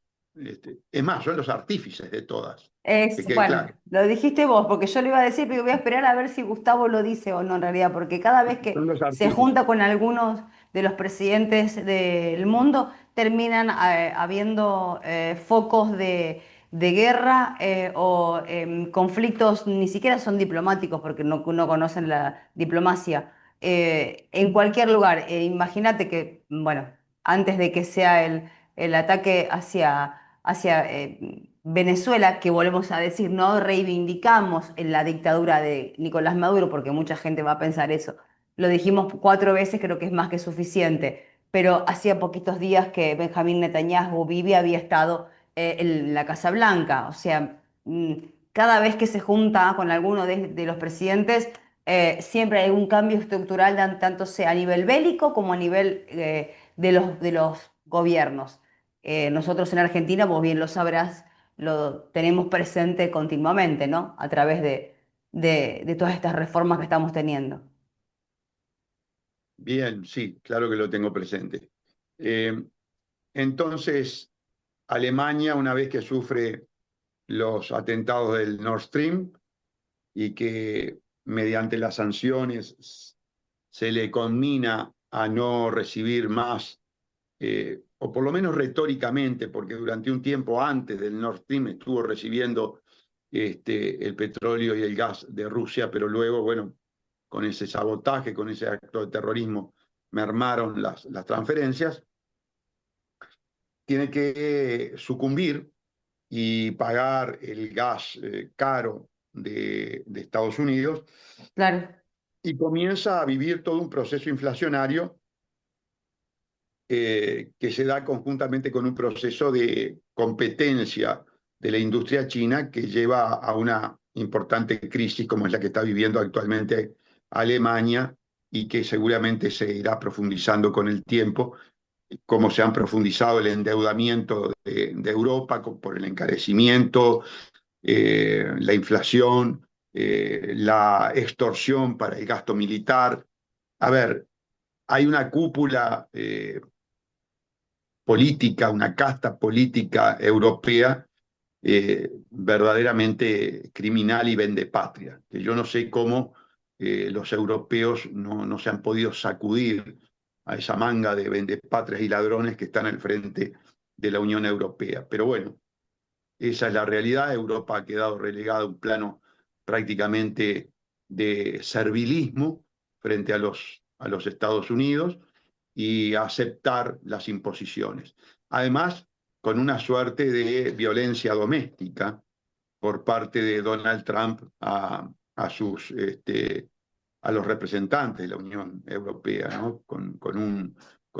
Speaker 2: Es más, son los artífices de todas, que quede
Speaker 1: Bueno,
Speaker 2: claro.
Speaker 1: lo dijiste vos, porque yo lo iba a decir, pero voy a esperar a ver si Gustavo lo dice o no en realidad, porque cada vez
Speaker 2: Son
Speaker 1: que
Speaker 2: los
Speaker 1: se
Speaker 2: artífices.
Speaker 1: junta con algunos de los presidentes del mundo, terminan habiendo focos de guerra o conflictos, ni siquiera son diplomáticos, porque no conocen la diplomacia, en cualquier lugar. Imagínate que, bueno, antes de que sea el ataque hacia Venezuela, que volvemos a decir, no reivindicamos en la dictadura de Nicolás Maduro, porque mucha gente va a pensar eso. Lo dijimos 4 veces, creo que es más que suficiente, pero hacía poquitos días que Benjamín Netanyahu vivía, había estado en la Casa Blanca. O sea, cada vez que se junta con alguno de los presidentes, siempre hay un cambio estructural, tanto sea a nivel bélico como a nivel de los gobiernos. Nosotros en Argentina, vos bien lo sabrás, lo tenemos presente continuamente, ¿no? A través de todas estas reformas que estamos teniendo.
Speaker 2: Bien, sí, claro que lo tengo presente. Eh, entonces, Alemania, una vez que sufre los atentados del Nord Stream y que mediante las sanciones se le conmina a no recibir más, o por lo menos retóricamente, porque durante un tiempo antes del Nord Stream estuvo recibiendo el petróleo y el gas de Rusia, pero luego, bueno, con ese sabotaje, con ese acto de terrorismo, mermaron las transferencias, tiene que sucumbir y pagar el gas caro de Estados Unidos
Speaker 1: Claro,
Speaker 2: y comienza a vivir todo un proceso inflacionario que se da conjuntamente con un proceso de competencia de la industria china que lleva a una importante crisis como es la que está viviendo actualmente Alemania y que seguramente se irá profundizando con el tiempo, como se han profundizado el endeudamiento de Europa por el encarecimiento, la inflación, la extorsión para el gasto militar. A ver, hay una cúpula política, una casta política europea verdaderamente criminal y vendepatria, que yo no sé cómo los europeos no se han podido sacudir a esa manga de vendepatrias y ladrones que están al frente de la Unión Europea. Pero bueno, esa es la realidad. Europa ha quedado relegada a un plano prácticamente de servilismo frente a los Estados Unidos y a aceptar las imposiciones. Además, con una suerte de violencia doméstica por parte de Donald Trump a los representantes de la Unión Europea, ¿no? Con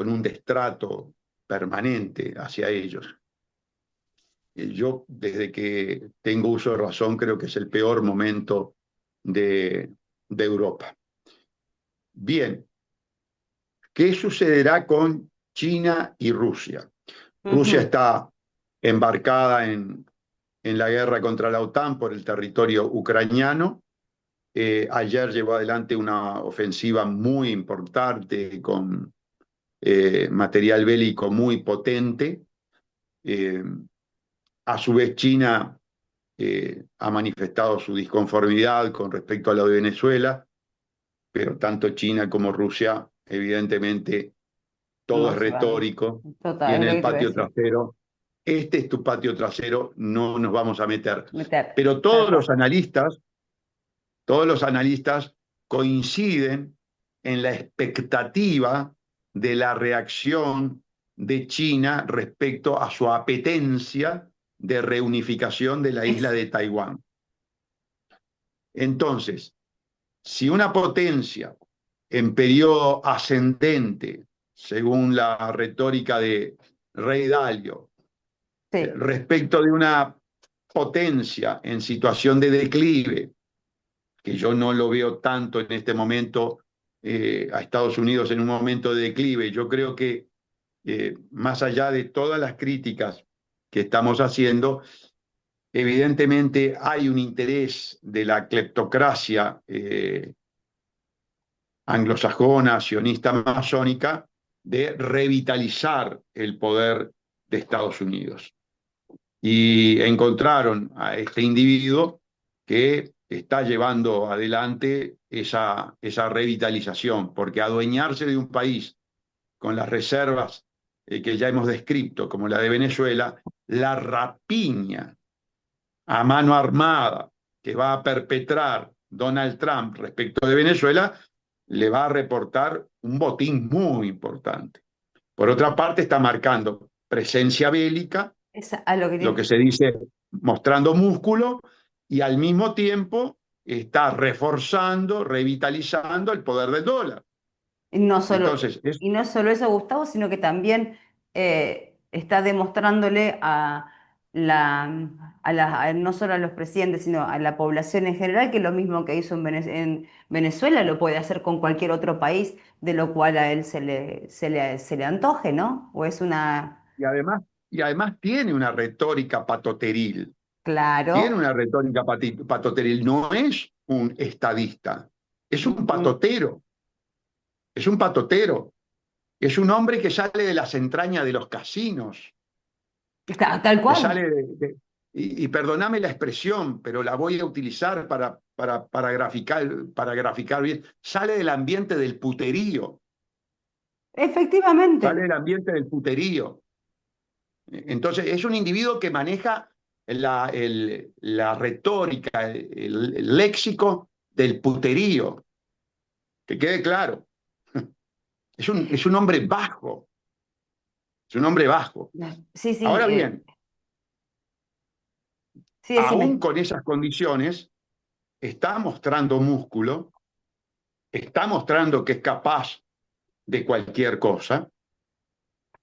Speaker 2: un destrato permanente hacia ellos. Yo, desde que tengo uso de razón, creo que es el peor momento de Europa. Bien, ¿qué sucederá con China y Rusia? Rusia
Speaker 1: ujú,
Speaker 2: está embarcada en la guerra contra la OTAN por el territorio ucraniano. Ayer llevó adelante una ofensiva muy importante con material bélico muy potente. Eh, a su vez, China ha manifestado su disconformidad con respecto a lo de Venezuela, pero tanto China como Rusia, evidentemente, todo
Speaker 1: no
Speaker 2: es
Speaker 1: se va.
Speaker 2: retórico y
Speaker 1: Total,
Speaker 2: en
Speaker 1: es lo
Speaker 2: el
Speaker 1: que te iba a
Speaker 2: patio
Speaker 1: decir.
Speaker 2: trasero, este es tu patio trasero, no nos vamos a meter.
Speaker 1: Meter,
Speaker 2: Pero
Speaker 1: tal cual.
Speaker 2: todos los analistas coinciden en la expectativa de la reacción de China respecto a su apetencia de reunificación de la isla
Speaker 1: Es,
Speaker 2: de Taiwán. Entonces, si una potencia en periodo ascendente, según la retórica de Rey Dalio,
Speaker 1: sí,
Speaker 2: respecto de una potencia en situación de declive, que yo no lo veo tanto en este momento a Estados Unidos en un momento de declive, yo creo que más allá de todas las críticas que estamos haciendo, evidentemente hay un interés de la cleptocracia anglosajona, sionista, masónica, de revitalizar el poder de Estados Unidos. Y encontraron a este individuo que está llevando adelante esa revitalización, porque adueñarse de un país con las reservas que ya hemos descrito, como la de Venezuela, la rapiña a mano armada que va a perpetrar Donald Trump respecto de Venezuela, le va a reportar un botín muy importante. Por otra parte, está marcando presencia bélica,
Speaker 1: es a lo que
Speaker 2: lo que
Speaker 1: tiene.
Speaker 2: se dice mostrando músculo, y al mismo tiempo está reforzando, revitalizando el poder del dólar.
Speaker 1: Y no solo,
Speaker 2: Entonces,
Speaker 1: y no solo eso, Gustavo, sino que también está demostrándole no solo a los presidentes, sino a la población en general, que lo mismo que hizo en Venezuela lo puede hacer con cualquier otro país, de lo cual a él se le antoje, ¿no? O es una,
Speaker 2: y además, y además tiene una retórica patoteril. Tiene
Speaker 1: claro,
Speaker 2: una retórica patoteril. No es un estadista, es un
Speaker 1: ujú,
Speaker 2: patotero. Es un patotero. Es un hombre que sale de las entrañas de los casinos,
Speaker 1: tal
Speaker 2: que
Speaker 1: cual.
Speaker 2: sale y perdóname la expresión, pero la voy a utilizar para graficar bien, sale del ambiente del puterío,
Speaker 1: Efectivamente.
Speaker 2: sale del ambiente del puterío. Entonces, es un individuo que maneja la retórica, el léxico del puterío, que quede claro. Es un hombre bajo, es un hombre bajo.
Speaker 1: Sí, sí,
Speaker 2: Ahora bien,
Speaker 1: sí,
Speaker 2: aún
Speaker 1: decime.
Speaker 2: con esas condiciones, está mostrando músculo, está mostrando que es capaz de cualquier cosa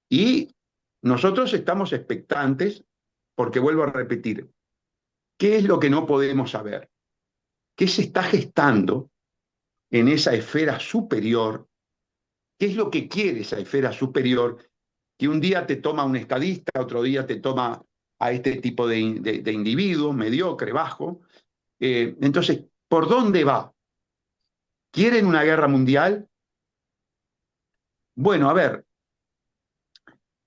Speaker 2: y nosotros estamos expectantes porque vuelvo a repetir, ¿qué es lo que no podemos saber? ¿Qué se está gestando en esa esfera superior? ¿Qué es lo que quiere esa esfera superior? Que un día te toma un estadista, otro día te toma a este tipo de individuo, mediocre, bajo. Entonces, ¿por dónde va? ¿Quieren una guerra mundial? Bueno, a ver,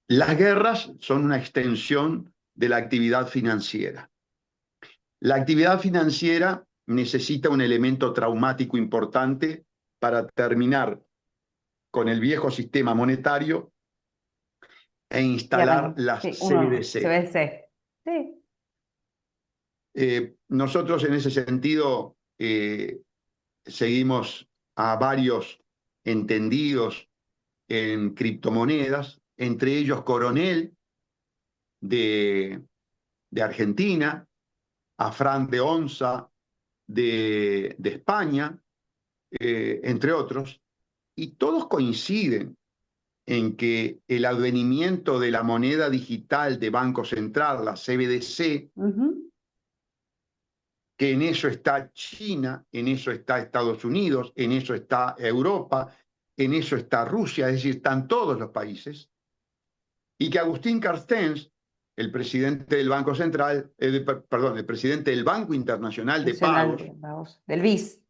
Speaker 2: las guerras son una extensión de la actividad financiera. La actividad financiera necesita un elemento traumático importante para terminar con el viejo sistema monetario e
Speaker 1: Y
Speaker 2: instalar
Speaker 1: arranca.
Speaker 2: las
Speaker 1: Sí, uno se
Speaker 2: CBDC.
Speaker 1: vence. Sí.
Speaker 2: Nosotros en ese sentido seguimos a varios entendidos en criptomonedas, entre ellos Coronel de, de Argentina, a Fran de Onza de España, entre otros, y todos coinciden en que el advenimiento de la moneda digital de Banco Central, la CBDC,
Speaker 1: Ujú.
Speaker 2: que en eso está China, en eso está Estados Unidos, en eso está Europa, en eso está Rusia, es decir, están todos los países, y que Agustín Carstens, el presidente del Banco Central, perdón, el presidente del Banco Internacional de
Speaker 1: Nacional
Speaker 2: Pagos,
Speaker 1: de Pagos. Del BIS.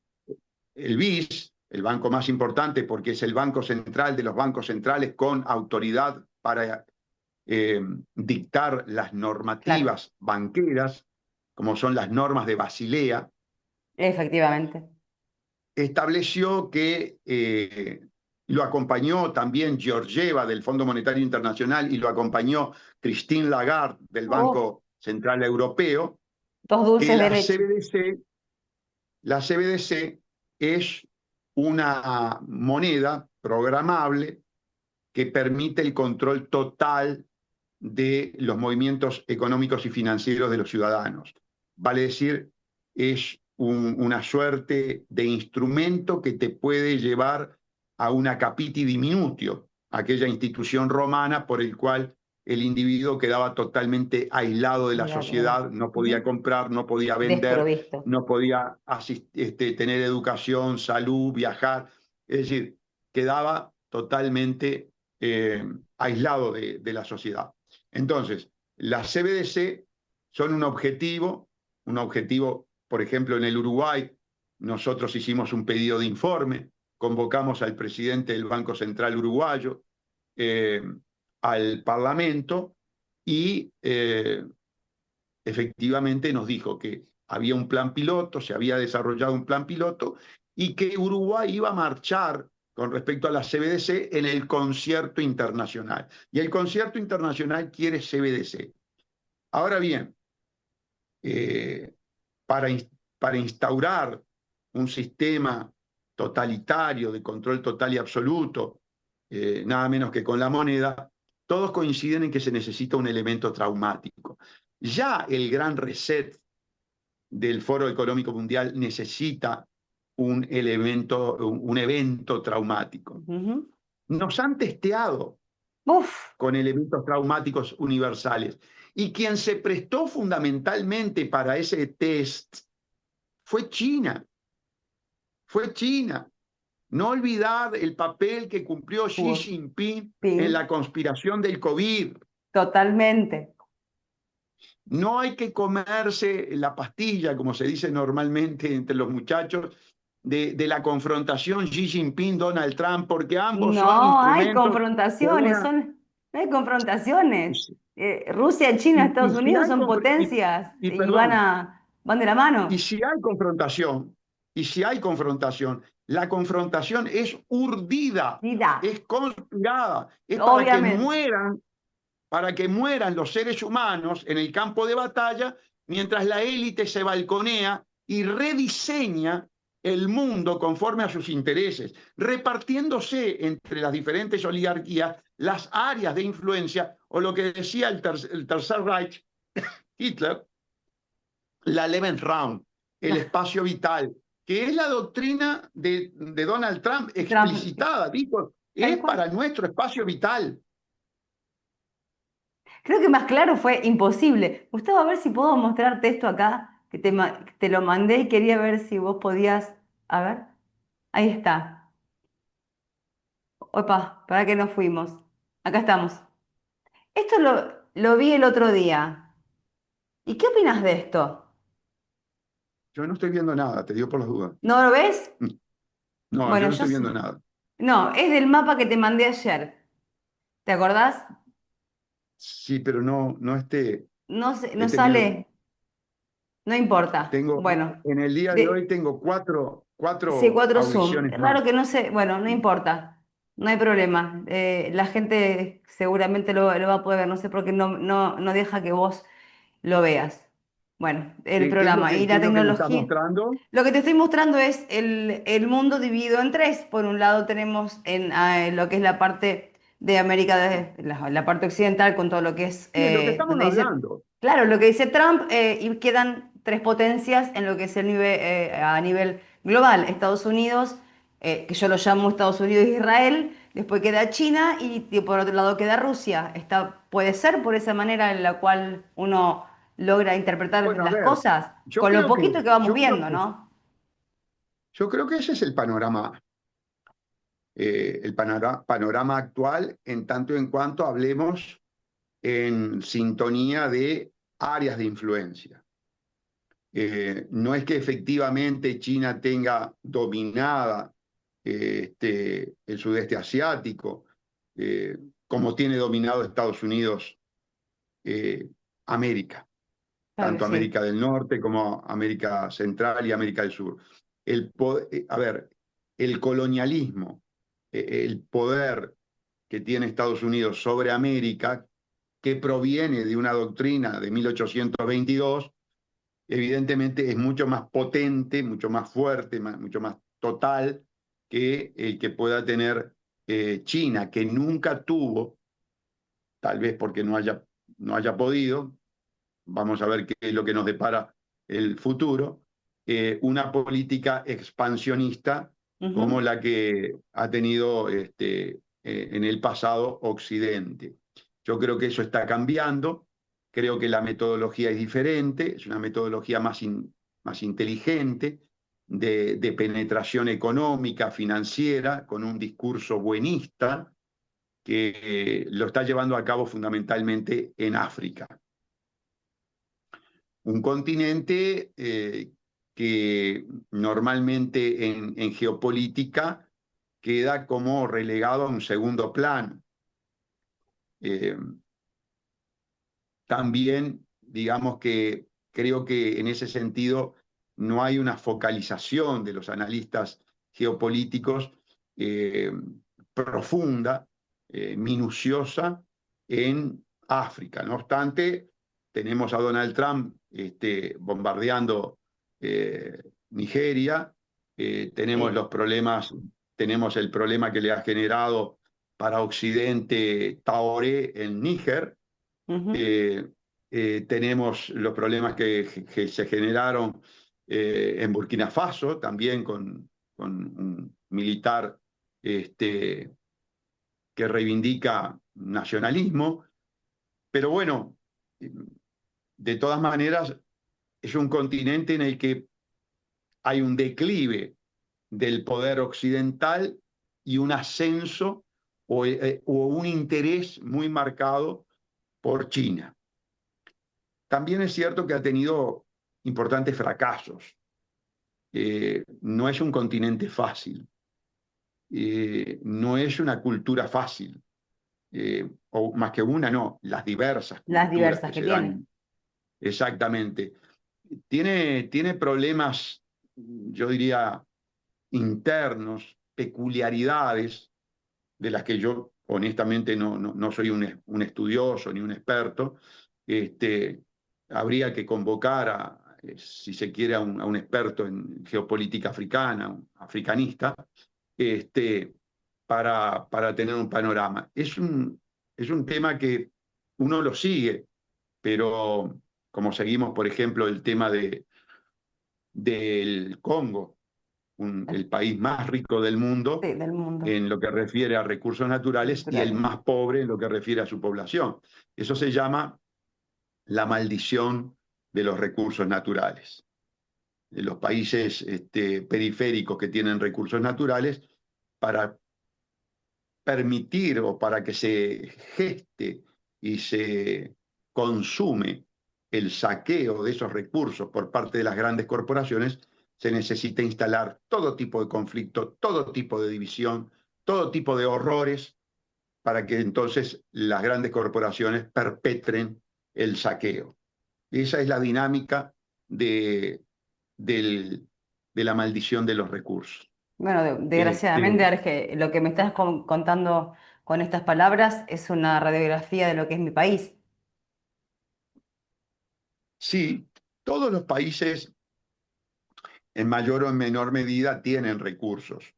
Speaker 2: el BIS, el banco más importante porque es el banco central de los bancos centrales con autoridad para dictar las
Speaker 1: Claro.
Speaker 2: normativas banqueras, como son las normas de Basilea,
Speaker 1: Efectivamente.
Speaker 2: estableció que lo acompañó también Georgieva del Fondo Monetario Internacional y lo acompañó Christine Lagarde del
Speaker 1: Uf,
Speaker 2: Banco Central Europeo,
Speaker 1: dos
Speaker 2: que
Speaker 1: dulces de leche.
Speaker 2: la CBDC es una moneda programable que permite el control total de los movimientos económicos y financieros de los ciudadanos. Vale decir, es una suerte de instrumento que te puede llevar a una capiti diminutio, aquella institución romana por el cual el individuo quedaba totalmente aislado de la sociedad, no podía
Speaker 1: Ujú.
Speaker 2: comprar, no podía vender,
Speaker 1: Desprovisto.
Speaker 2: no podía tener educación, salud, viajar, es decir, quedaba totalmente aislado de la sociedad. Entonces, las CBDC son un objetivo, por ejemplo, en el Uruguay, nosotros hicimos un pedido de informe, convocamos al presidente del Banco Central Uruguayo, eh, al Parlamento, y efectivamente nos dijo que había un plan piloto, se había desarrollado un plan piloto, y que Uruguay iba a marchar con respecto a la CBDC en el concierto internacional. Y el concierto internacional quiere CBDC. Ahora bien, eh, para, para instaurar un sistema totalitario de control total y absoluto, nada menos que con la moneda, todos coinciden en que se necesita un elemento traumático. Ya el gran reset del Foro Económico Mundial necesita un evento traumático.
Speaker 1: Ujú.
Speaker 2: Nos han testeado
Speaker 1: Uf,
Speaker 2: con elementos traumáticos universales. Y quien se prestó fundamentalmente para ese test fue China, fue China. No olvidar el papel que cumplió Xi
Speaker 1: jugó.
Speaker 2: Jinping en
Speaker 1: Ping.
Speaker 2: la conspiración del COVID.
Speaker 1: Totalmente.
Speaker 2: No hay que comerse la pastilla, como se dice normalmente entre los muchachos, de la confrontación Xi Jinping-Donald Trump, porque ambos son
Speaker 1: No hay
Speaker 2: instrumentos de
Speaker 1: confrontaciones,
Speaker 2: una...
Speaker 1: son, no hay confrontaciones. Rusia, China,
Speaker 2: Y
Speaker 1: Estados
Speaker 2: si
Speaker 1: Unidos
Speaker 2: hay,
Speaker 1: son potencias y
Speaker 2: perdón,
Speaker 1: van de la
Speaker 2: y
Speaker 1: mano.
Speaker 2: si hay confrontación, la confrontación es urdida,
Speaker 1: Vida,
Speaker 2: es conspirada, es
Speaker 1: obviamente.
Speaker 2: para que mueran los seres humanos en el campo de batalla, mientras la élite se balconea y rediseña el mundo conforme a sus intereses, repartiéndose entre las diferentes oligarquías las áreas de influencia, o lo que decía el Tercer Reich, Hitler, la Lebensraum, el espacio vital, que es la doctrina de Donald Trump
Speaker 1: Trump,
Speaker 2: explicitada, dijo,
Speaker 1: tal
Speaker 2: es
Speaker 1: cual.
Speaker 2: para nuestro espacio vital.
Speaker 1: Creo que más claro fue imposible. Gustavo, a ver si puedo mostrarte esto acá, que te lo mandé y quería ver si vos podías. A ver, ahí está. Opa, ¿para qué nos fuimos? Acá estamos. Esto lo vi el otro día. ¿Y qué opinas de esto?
Speaker 2: Yo no estoy viendo nada, te digo por las dudas.
Speaker 1: ¿No lo ves?
Speaker 2: No, yo
Speaker 1: Bueno,
Speaker 2: no
Speaker 1: yo
Speaker 2: estoy viendo
Speaker 1: sí.
Speaker 2: nada.
Speaker 1: No, es del mapa que te mandé ayer. ¿Te acordás?
Speaker 2: Sí, pero no, no
Speaker 1: No,
Speaker 2: he
Speaker 1: no
Speaker 2: tenido,
Speaker 1: sale, no importa.
Speaker 2: tengo,
Speaker 1: Bueno,
Speaker 2: en el día de hoy
Speaker 1: de,
Speaker 2: tengo cuatro
Speaker 1: C4 Zoom.
Speaker 2: audiciones
Speaker 1: Es
Speaker 2: más.
Speaker 1: raro que no sé, bueno, no importa, no hay problema. La gente seguramente lo va a poder ver, no sé por qué no deja que vos lo veas. Bueno, el
Speaker 2: Qué es lo
Speaker 1: programa y
Speaker 2: qué
Speaker 1: la
Speaker 2: es lo que me estás
Speaker 1: tecnología.
Speaker 2: mostrando?
Speaker 1: Lo que te estoy mostrando es el mundo dividido en tres. Por un lado tenemos lo que es la parte de América, la parte occidental con todo lo que es,
Speaker 2: Sí, es lo que estamos
Speaker 1: donde dice,
Speaker 2: hablando.
Speaker 1: claro, lo que dice Trump, y quedan tres potencias en lo que es el nivel, a nivel global. Estados Unidos, que yo lo llamo Estados Unidos e Israel, después queda China y por otro lado queda Rusia. Puede ser por esa manera en la cual uno logra interpretar
Speaker 2: Bueno, a
Speaker 1: las
Speaker 2: ver,
Speaker 1: cosas
Speaker 2: yo
Speaker 1: con lo
Speaker 2: creo que,
Speaker 1: poquito que vamos
Speaker 2: yo creo
Speaker 1: viendo,
Speaker 2: que,
Speaker 1: ¿no?
Speaker 2: yo creo que ese es el panorama actual, en tanto en cuanto hablemos en sintonía de áreas de influencia. No es que efectivamente China tenga dominada el sudeste asiático, como tiene dominado Estados Unidos América,
Speaker 1: Claro que
Speaker 2: tanto
Speaker 1: sí.
Speaker 2: América del Norte como América Central y América del Sur. A ver, el colonialismo, el poder que tiene Estados Unidos sobre América, que proviene de una doctrina de 1822, evidentemente es mucho más potente, mucho más fuerte, mucho más total que el que pueda tener China, que nunca tuvo, tal vez porque no haya podido, vamos a ver qué es lo que nos depara el futuro, una política expansionista como
Speaker 1: Ujú.
Speaker 2: la que ha tenido en el pasado Occidente. Yo creo que eso está cambiando, creo que la metodología es diferente, es una metodología más inteligente, de penetración económica, financiera, con un discurso buenista, que lo está llevando a cabo fundamentalmente en África, un continente que normalmente en geopolítica queda como relegado a un segundo plano. Eh, También, digamos que creo que en ese sentido no hay una focalización de los analistas geopolíticos eh, profunda, minuciosa en África. No obstante, tenemos a Donald Trump bombardeando Nigeria,
Speaker 1: Sí.
Speaker 2: tenemos el problema que le ha generado para Occidente Traoré en Níger,
Speaker 1: Ujú.
Speaker 2: eh, tenemos los problemas que se generaron en Burkina Faso, también con un militar este, que reivindica nacionalismo, pero bueno, de todas maneras es un continente en el que hay un declive del poder occidental y un ascenso o un interés muy marcado por China. También es cierto que ha tenido importantes fracasos. No es un continente fácil, no es una cultura fácil. o más que una, no, las diversas
Speaker 1: las
Speaker 2: culturas
Speaker 1: diversas
Speaker 2: que
Speaker 1: que
Speaker 2: se
Speaker 1: tiene.
Speaker 2: dan exactamente. Tiene problemas, yo diría, internos, peculiaridades de las que yo honestamente no soy un estudioso ni un experto. Este, Habría que convocar si se quiere, a un experto en geopolítica africana, un africanista, este, para tener un panorama. Es un tema que uno lo sigue, pero como seguimos, por ejemplo, el tema del Congo, el país más rico del mundo
Speaker 1: Sí, del mundo
Speaker 2: en lo que refiere a recursos naturales y el
Speaker 1: naturales.
Speaker 2: más pobre en lo que refiere a su población. Eso se llama la maldición de los recursos naturales. Los países periféricos que tienen recursos naturales, para permitir o para que se geste y se consume el saqueo de esos recursos por parte de las grandes corporaciones, se necesita instalar todo tipo de conflicto, todo tipo de división, todo tipo de horrores para que entonces las grandes corporaciones perpetren el saqueo. Esa es la dinámica de, del- de la maldición de los recursos.
Speaker 1: Bueno,
Speaker 2: Este,
Speaker 1: desgraciadamente, lo que me estás contando con estas palabras es una radiografía de lo que es mi país.
Speaker 2: sí, todos los países en mayor o en menor medida tienen recursos.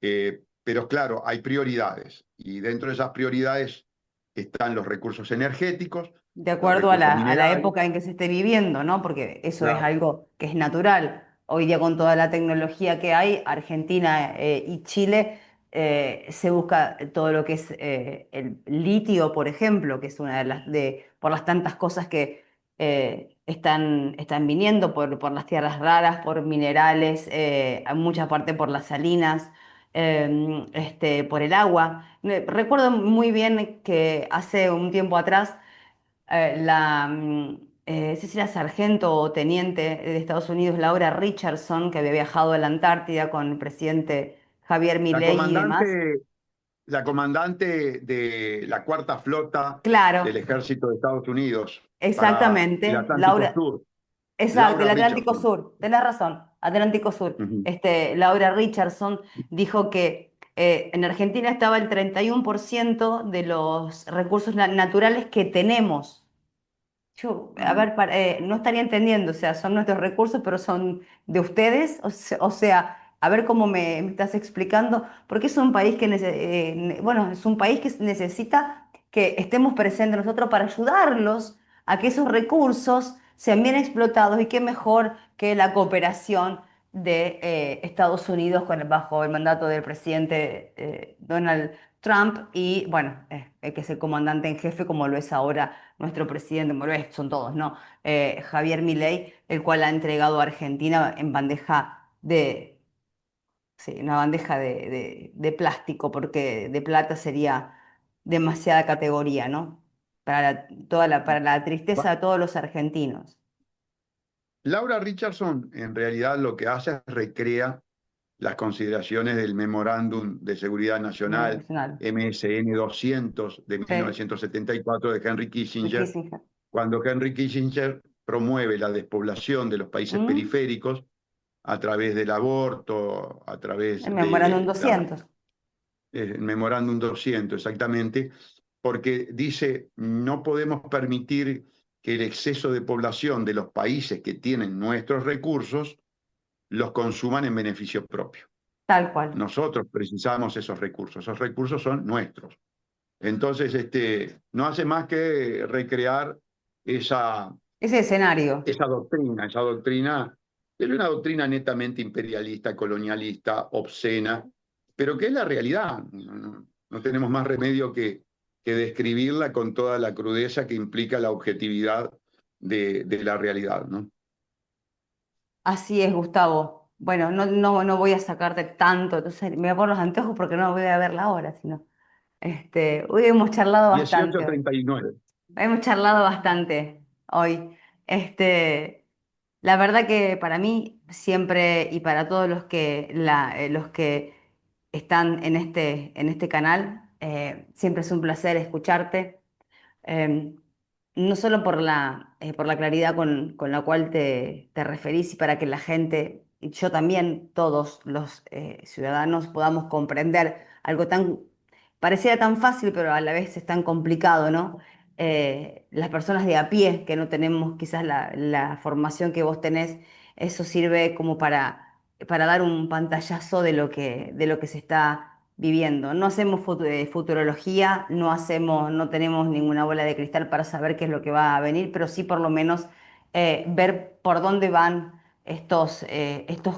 Speaker 2: Pero claro, hay prioridades y dentro de esas prioridades están los recursos energéticos,
Speaker 1: De
Speaker 2: los
Speaker 1: acuerdo a
Speaker 2: recursos
Speaker 1: a la
Speaker 2: minerales,
Speaker 1: época en que se esté viviendo, ¿no? Porque eso es
Speaker 2: claro.
Speaker 1: algo que es natural. Hoy día con toda la tecnología que hay, Argentina y Chile se busca todo lo que es el litio, por ejemplo, que es una de por las tantas cosas que están viniendo por las tierras raras, por minerales, en mucha parte por las salinas. Por el agua. Recuerdo muy bien que hace un tiempo atrás no sé si era sargento o teniente de Estados Unidos, Laura Richardson, que había viajado a la Antártida con el presidente Javier
Speaker 2: La
Speaker 1: Milei y demás.
Speaker 2: comandante, la comandante de la cuarta flota
Speaker 1: Claro,
Speaker 2: del ejército de Estados Unidos para el
Speaker 1: exactamente,
Speaker 2: Atlántico
Speaker 1: Laura,
Speaker 2: Sur,
Speaker 1: exacto,
Speaker 2: Laura
Speaker 1: el Atlántico
Speaker 2: Richardson.
Speaker 1: Sur, tenés razón, Atlántico Sur.
Speaker 2: Ujú,
Speaker 1: Laura Richardson dijo que en Argentina estaba el 31% de los recursos naturales que tenemos. Yo, a
Speaker 2: ujú.
Speaker 1: ver, no estaría entendiendo, o sea, son nuestros recursos, pero son de ustedes, o sea, a ver cómo me estás explicando, porque es un país que, bueno, es un país que necesita que estemos presentes nosotros para ayudarlos a que esos recursos sean bien explotados y qué mejor que la cooperación de Estados Unidos bajo el mandato del presidente Donald Trump y, bueno, que es el comandante en jefe como lo es ahora nuestro presidente, bueno, son todos, ¿no? Javier Milei, el cual ha entregado a Argentina en bandeja sí, una bandeja de plástico, porque de plata sería demasiada categoría, ¿no? Para la tristeza de todos los argentinos.
Speaker 2: Laura Richardson en realidad lo que hace es recrea las consideraciones del Memorándum de Seguridad Nacional
Speaker 1: Nacional.
Speaker 2: MSN 200 de
Speaker 1: Sí,
Speaker 2: 1974 de Henry
Speaker 1: de
Speaker 2: Kissinger,
Speaker 1: Kissinger.
Speaker 2: cuando Henry Kissinger promueve la despoblación de los países
Speaker 1: ¿Mm?
Speaker 2: periféricos a través del aborto, a
Speaker 1: El
Speaker 2: través
Speaker 1: memorándum
Speaker 2: de la
Speaker 1: 200.
Speaker 2: Memorándum 200, exactamente, porque dice, no podemos permitir que el exceso de población de los países que tienen nuestros recursos los consuman en beneficio propio.
Speaker 1: Tal cual.
Speaker 2: Nosotros precisamos esos recursos son nuestros. Entonces, no hace más que recrear esa,
Speaker 1: Ese escenario.
Speaker 2: esa doctrina, es una doctrina netamente imperialista, colonialista, obscena, pero que es la realidad. No tenemos más remedio que describirla con toda la crudeza que implica la objetividad de la realidad, ¿no?
Speaker 1: Así es, Gustavo. Bueno, no voy a sacarte tanto, entonces me voy a poner los anteojos porque no voy a ver la hora, sino. Hoy hemos charlado bastante hoy.
Speaker 2: 18:39.
Speaker 1: Hemos charlado bastante hoy. Este, la verdad que para mí siempre y para todos los que están en este canal, Siempre es un placer escucharte. eh, no solo por la claridad con la cual te referís y para que la gente, y yo también, todos los ciudadanos podamos comprender algo tan, pareciera tan fácil, pero a la vez es tan complicado, ¿no? Las personas de a pie, que no tenemos quizás la formación que vos tenés, eso sirve como para dar un pantallazo de lo que se está viviendo. No hacemos futurología, no tenemos ninguna bola de cristal para saber qué es lo que va a venir, pero sí por lo menos ver por dónde van estos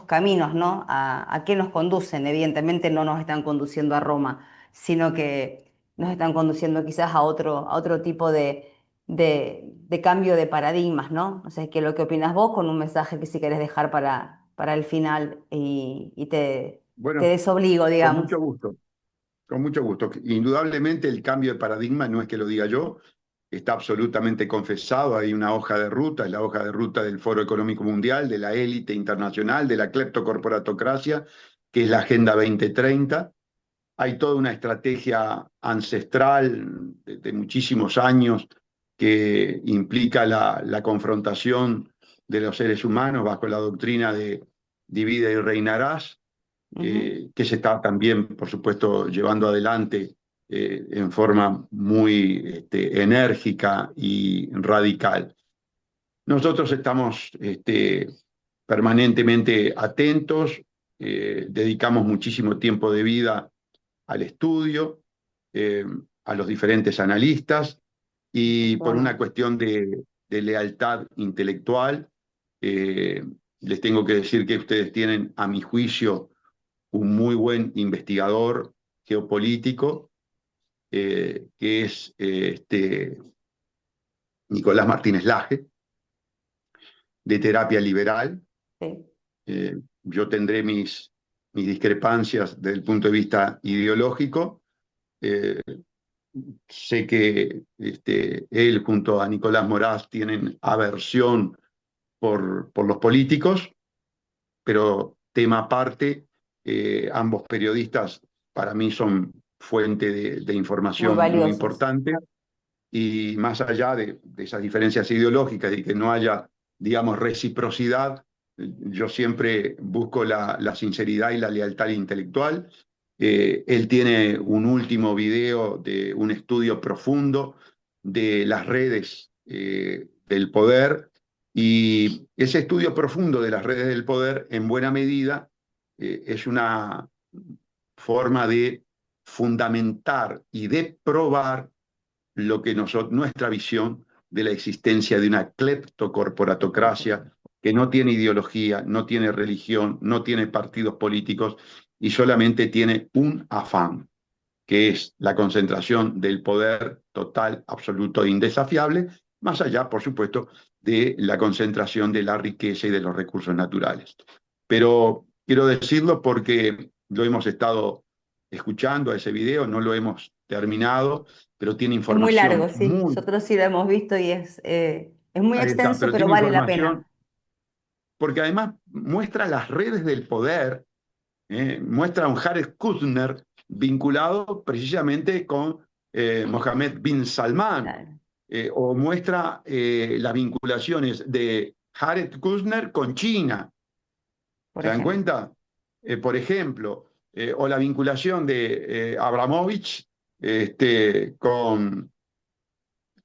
Speaker 1: caminos, ¿no? A qué nos conducen. Evidentemente no nos están conduciendo a Roma, sino que nos están conduciendo quizás a otro tipo de cambio de paradigmas, ¿no? O sea, ¿qué es lo que opinas vos con un mensaje que si querés dejar para el final y te
Speaker 2: Bueno,
Speaker 1: desobligo,
Speaker 2: con
Speaker 1: digamos?
Speaker 2: mucho gusto, con mucho gusto. Indudablemente el cambio de paradigma no es que lo diga yo, está absolutamente confesado, hay una hoja de ruta, es la hoja de ruta del Foro Económico Mundial, de la élite internacional, de la cleptocorporatocracia, que es la Agenda 2030. Hay toda una estrategia ancestral de muchísimos años que implica la confrontación de los seres humanos bajo la doctrina de divide y reinarás,
Speaker 1: Ujú.
Speaker 2: que se está también, por supuesto, llevando adelante en forma muy enérgica y radical. Nosotros estamos permanentemente atentos, dedicamos muchísimo tiempo de vida al estudio, eh, a los diferentes analistas y por una
Speaker 1: Bueno,
Speaker 2: cuestión de lealtad intelectual, eh, les tengo que decir que ustedes tienen, a mi juicio, un muy buen investigador geopolítico, que es Nicolás Martínez Laje, de Terapia Liberal.
Speaker 1: sí.
Speaker 2: Yo tendré mis discrepancias desde el punto de vista ideológico. Eh, Sé que él junto a Nicolás Moraz tienen aversión por los políticos, pero tema aparte, ambos periodistas para mí son fuente de
Speaker 1: Muy
Speaker 2: información muy
Speaker 1: valiosos.
Speaker 2: importante y más allá de esas diferencias ideológicas y que no haya, digamos, reciprocidad, yo siempre busco la sinceridad y la lealtad intelectual. Él tiene un último video de un estudio profundo de las redes del poder y ese estudio profundo de las redes del poder en buena medida es una forma de fundamentar y de probar lo que nuestra visión de la existencia de una cleptocorporatocracia que no tiene ideología, no tiene religión, no tiene partidos políticos y solamente tiene un afán, que es la concentración del poder total, absoluto e indesafiable, más allá, por supuesto, de la concentración de la riqueza y de los recursos naturales. Pero quiero decirlo porque lo hemos estado escuchando a ese video, no lo hemos terminado, pero tiene
Speaker 1: Es muy largo,
Speaker 2: información
Speaker 1: sí.
Speaker 2: muy...
Speaker 1: Nosotros sí lo hemos visto y es muy
Speaker 2: Ahí está,
Speaker 1: extenso,
Speaker 2: pero
Speaker 1: pero
Speaker 2: tiene
Speaker 1: vale la
Speaker 2: información
Speaker 1: pena.
Speaker 2: porque además muestra las redes del poder, muestra a un Jared Kushner vinculado precisamente con Mohammed bin Salman,
Speaker 1: Claro,
Speaker 2: o muestra las vinculaciones de Jared Kushner con China,
Speaker 1: por
Speaker 2: ¿se dan
Speaker 1: ejemplo.
Speaker 2: cuenta? Por ejemplo, o la vinculación de Abramovich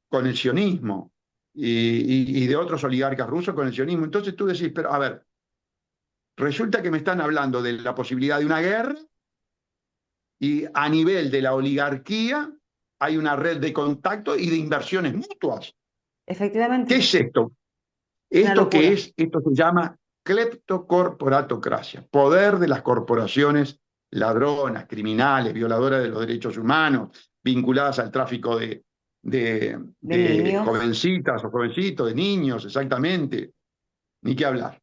Speaker 2: con el sionismo y de otros oligarcas rusos con el sionismo. Entonces tú decís, pero a ver, resulta que me están hablando de la posibilidad de una guerra y a nivel de la oligarquía hay una red de contacto y de inversiones mutuas. ¿Qué
Speaker 1: Efectivamente,
Speaker 2: es esto?
Speaker 1: es una locura.
Speaker 2: Esto se llama cleptocorporatocracia, poder de las corporaciones ladronas, criminales, violadoras de los derechos humanos, vinculadas al tráfico
Speaker 1: De
Speaker 2: de
Speaker 1: niños.
Speaker 2: jovencitas o jovencitos, de niños, exactamente. Ni qué hablar.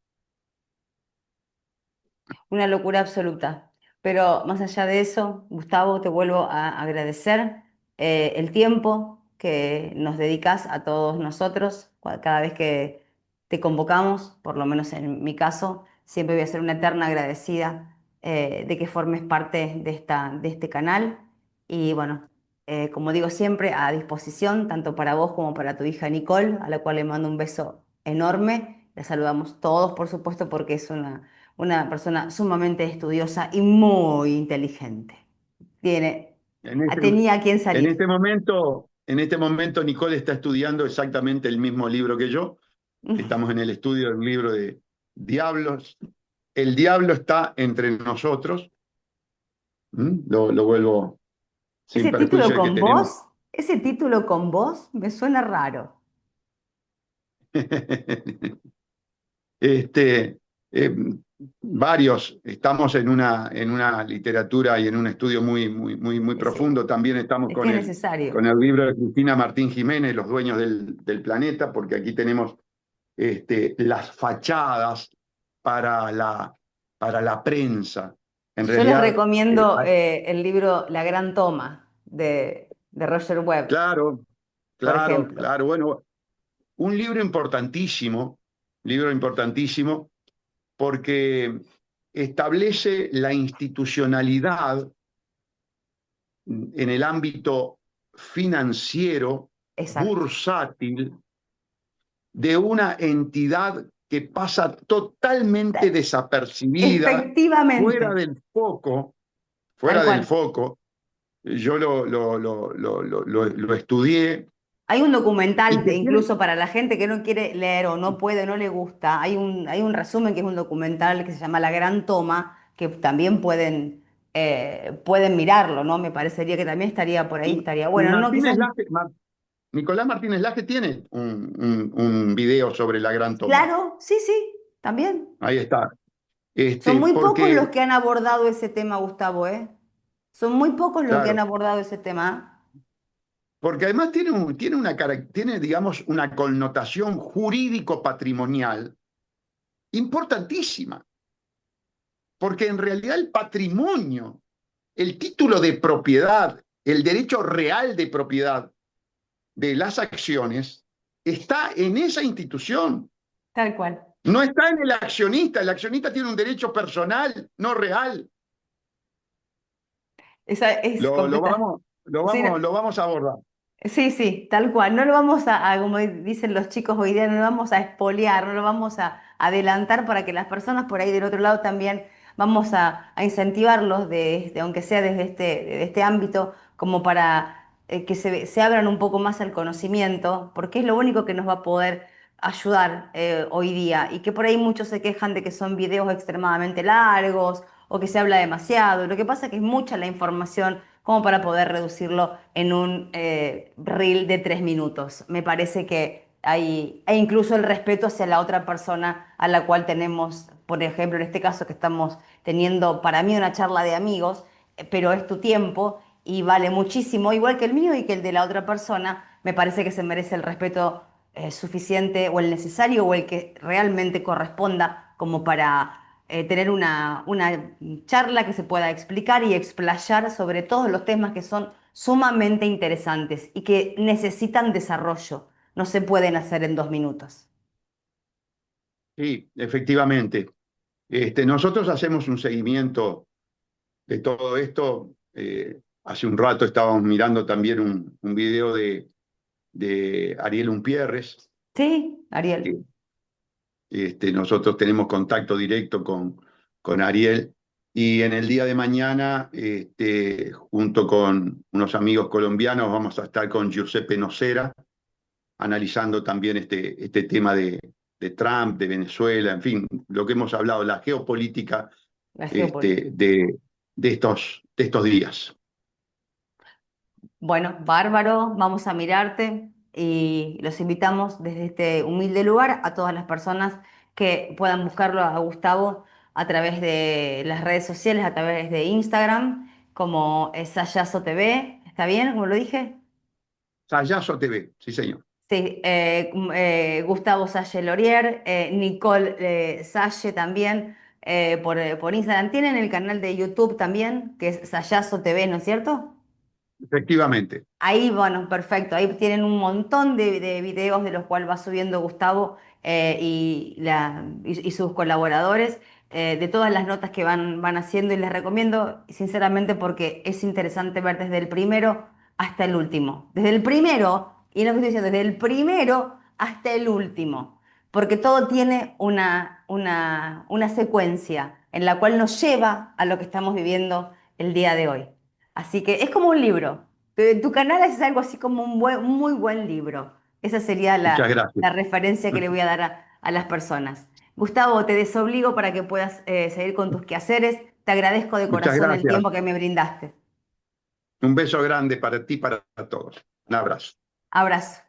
Speaker 1: Una locura absoluta. Pero más allá de eso, Gustavo, te vuelvo a agradecer el tiempo que nos dedicas a todos nosotros. Cada vez que te convocamos, por lo menos en mi caso, siempre voy a ser una eterna agradecida de que formes parte de este canal Y bueno, como digo siempre, a disposición, tanto para vos como para tu hija Nicole, a la cual le mando un beso enorme. La saludamos todos, por supuesto, porque es una persona sumamente estudiosa y muy inteligente. Tiene,
Speaker 2: En este,
Speaker 1: tenía a quien salir.
Speaker 2: en este momento Nicole está estudiando exactamente el mismo libro que yo. Estamos en el estudio del libro de Diablos. El diablo está entre nosotros. Lo vuelvo sin
Speaker 1: Ese título
Speaker 2: perjuicio de que
Speaker 1: con
Speaker 2: tenemos.
Speaker 1: vos, ese título con vos me suena raro.
Speaker 2: Este, eh, Varios, estamos en una literatura y en un estudio muy
Speaker 1: Sí,
Speaker 2: profundo. También estamos
Speaker 1: es que es necesario.
Speaker 2: con el libro de Cristina Martín Jiménez, Los dueños del planeta, porque aquí tenemos las fachadas para para la prensa. En
Speaker 1: Yo les
Speaker 2: realidad,
Speaker 1: recomiendo el libro La Gran Toma de Roger Webb,
Speaker 2: claro,
Speaker 1: por ejemplo.
Speaker 2: claro. Bueno, un libro importantísimo, porque establece la institucionalidad en el ámbito financiero,
Speaker 1: Exacto.
Speaker 2: bursátil, de una entidad que pasa totalmente desapercibida,
Speaker 1: Efectivamente,
Speaker 2: fuera del foco,
Speaker 1: tal
Speaker 2: fuera del
Speaker 1: cual.
Speaker 2: foco. Yo lo estudié
Speaker 1: Hay un
Speaker 2: y
Speaker 1: documental,
Speaker 2: que tiene,
Speaker 1: incluso para la gente que no quiere leer o no puede o no le gusta, hay un resumen que es un documental que se llama La Gran Toma, que también pueden mirarlo, ¿no? Me parecería que también estaría por ahí, estaría
Speaker 2: y
Speaker 1: bueno. No,
Speaker 2: Martínez
Speaker 1: quizás,
Speaker 2: Laje, Nicolás Martínez Laje tiene un video sobre la gran toma.
Speaker 1: claro, sí, sí, también.
Speaker 2: Ahí está.
Speaker 1: Son muy pocos
Speaker 2: Porque,
Speaker 1: los que han abordado ese tema, Gustavo, ¿eh? Son muy pocos los que han
Speaker 2: claro,
Speaker 1: abordado ese tema.
Speaker 2: porque además tiene, digamos, una connotación jurídico-patrimonial importantísima, porque en realidad el patrimonio, el título de propiedad, el derecho real de propiedad de las acciones, está en esa institución,
Speaker 1: Tal cual.
Speaker 2: no está en el accionista tiene un derecho personal, no real.
Speaker 1: Esa es completa. Sí, no,
Speaker 2: Lo vamos a abordar.
Speaker 1: sí, sí, tal cual. No lo vamos como dicen los chicos hoy día, no lo vamos a espolear, no lo vamos a adelantar para que las personas por ahí del otro lado también vamos a incentivarlos, aunque sea desde este ámbito, como para que se abran un poco más al conocimiento, porque es lo único que nos va a poder ayudar hoy día. Y que por ahí muchos se quejan de que son videos extremadamente largos o que se habla demasiado. Lo que pasa es que es mucha la información como para poder reducirlo en un reel de 3 minutos. Me parece que hay incluso el respeto hacia la otra persona a la cual tenemos, por ejemplo, en este caso que estamos teniendo para mí una charla de amigos, pero es tu tiempo y vale muchísimo, igual que el mío y que el de la otra persona, me parece que se merece el respeto suficiente o el necesario o el que realmente corresponda como para tener una charla que se pueda explicar y explayar sobre todos los temas que son sumamente interesantes y que necesitan desarrollo. No se pueden hacer en 2 minutos.
Speaker 2: Sí, efectivamente. Nosotros hacemos un seguimiento de todo esto. Hace un rato estábamos mirando también un video de Ariel Umpierres.
Speaker 1: Sí, Ariel.
Speaker 2: que, Nosotros tenemos contacto directo con Ariel y en el día de mañana, junto con unos amigos colombianos, vamos a estar con Giuseppe Nocera, analizando también este tema de Trump, de Venezuela, en fin, lo que hemos hablado, la geopolítica
Speaker 1: La geopolítica.
Speaker 2: este, de, de estos días.
Speaker 1: Bueno, bárbaro, vamos a mirarte y los invitamos desde este humilde lugar a todas las personas que puedan buscarlo a Gustavo a través de las redes sociales, a través de Instagram, como Sayazo TV. ¿Está bien? ¿Como lo dije?
Speaker 2: Sayazo TV, sí señor.
Speaker 1: Sí, Gustavo Salle Lorier, Nicole Salle también por Instagram. Tienen el canal de YouTube también, que es Sayazo TV, ¿no es cierto?
Speaker 2: Efectivamente.
Speaker 1: Ahí, bueno, perfecto. Ahí tienen un montón de videos de los cuales va subiendo Gustavo y sus colaboradores. de todas las notas que van haciendo y les recomiendo sinceramente porque es interesante ver desde el primero hasta el último. Desde el primero, y no que estoy diciendo, desde el primero hasta el último, porque todo tiene una secuencia en la cual nos lleva a lo que estamos viviendo el día de hoy. Así que es como un libro. Tu canal es algo así como un muy buen libro. Esa sería
Speaker 2: Muchas gracias.
Speaker 1: la referencia que le voy a dar a las personas. Gustavo, te desobligo para que puedas seguir con tus quehaceres. Te agradezco de
Speaker 2: Muchas
Speaker 1: corazón el
Speaker 2: gracias.
Speaker 1: tiempo que me brindaste.
Speaker 2: Un beso grande para ti y para todos. Un abrazo.
Speaker 1: Abrazo.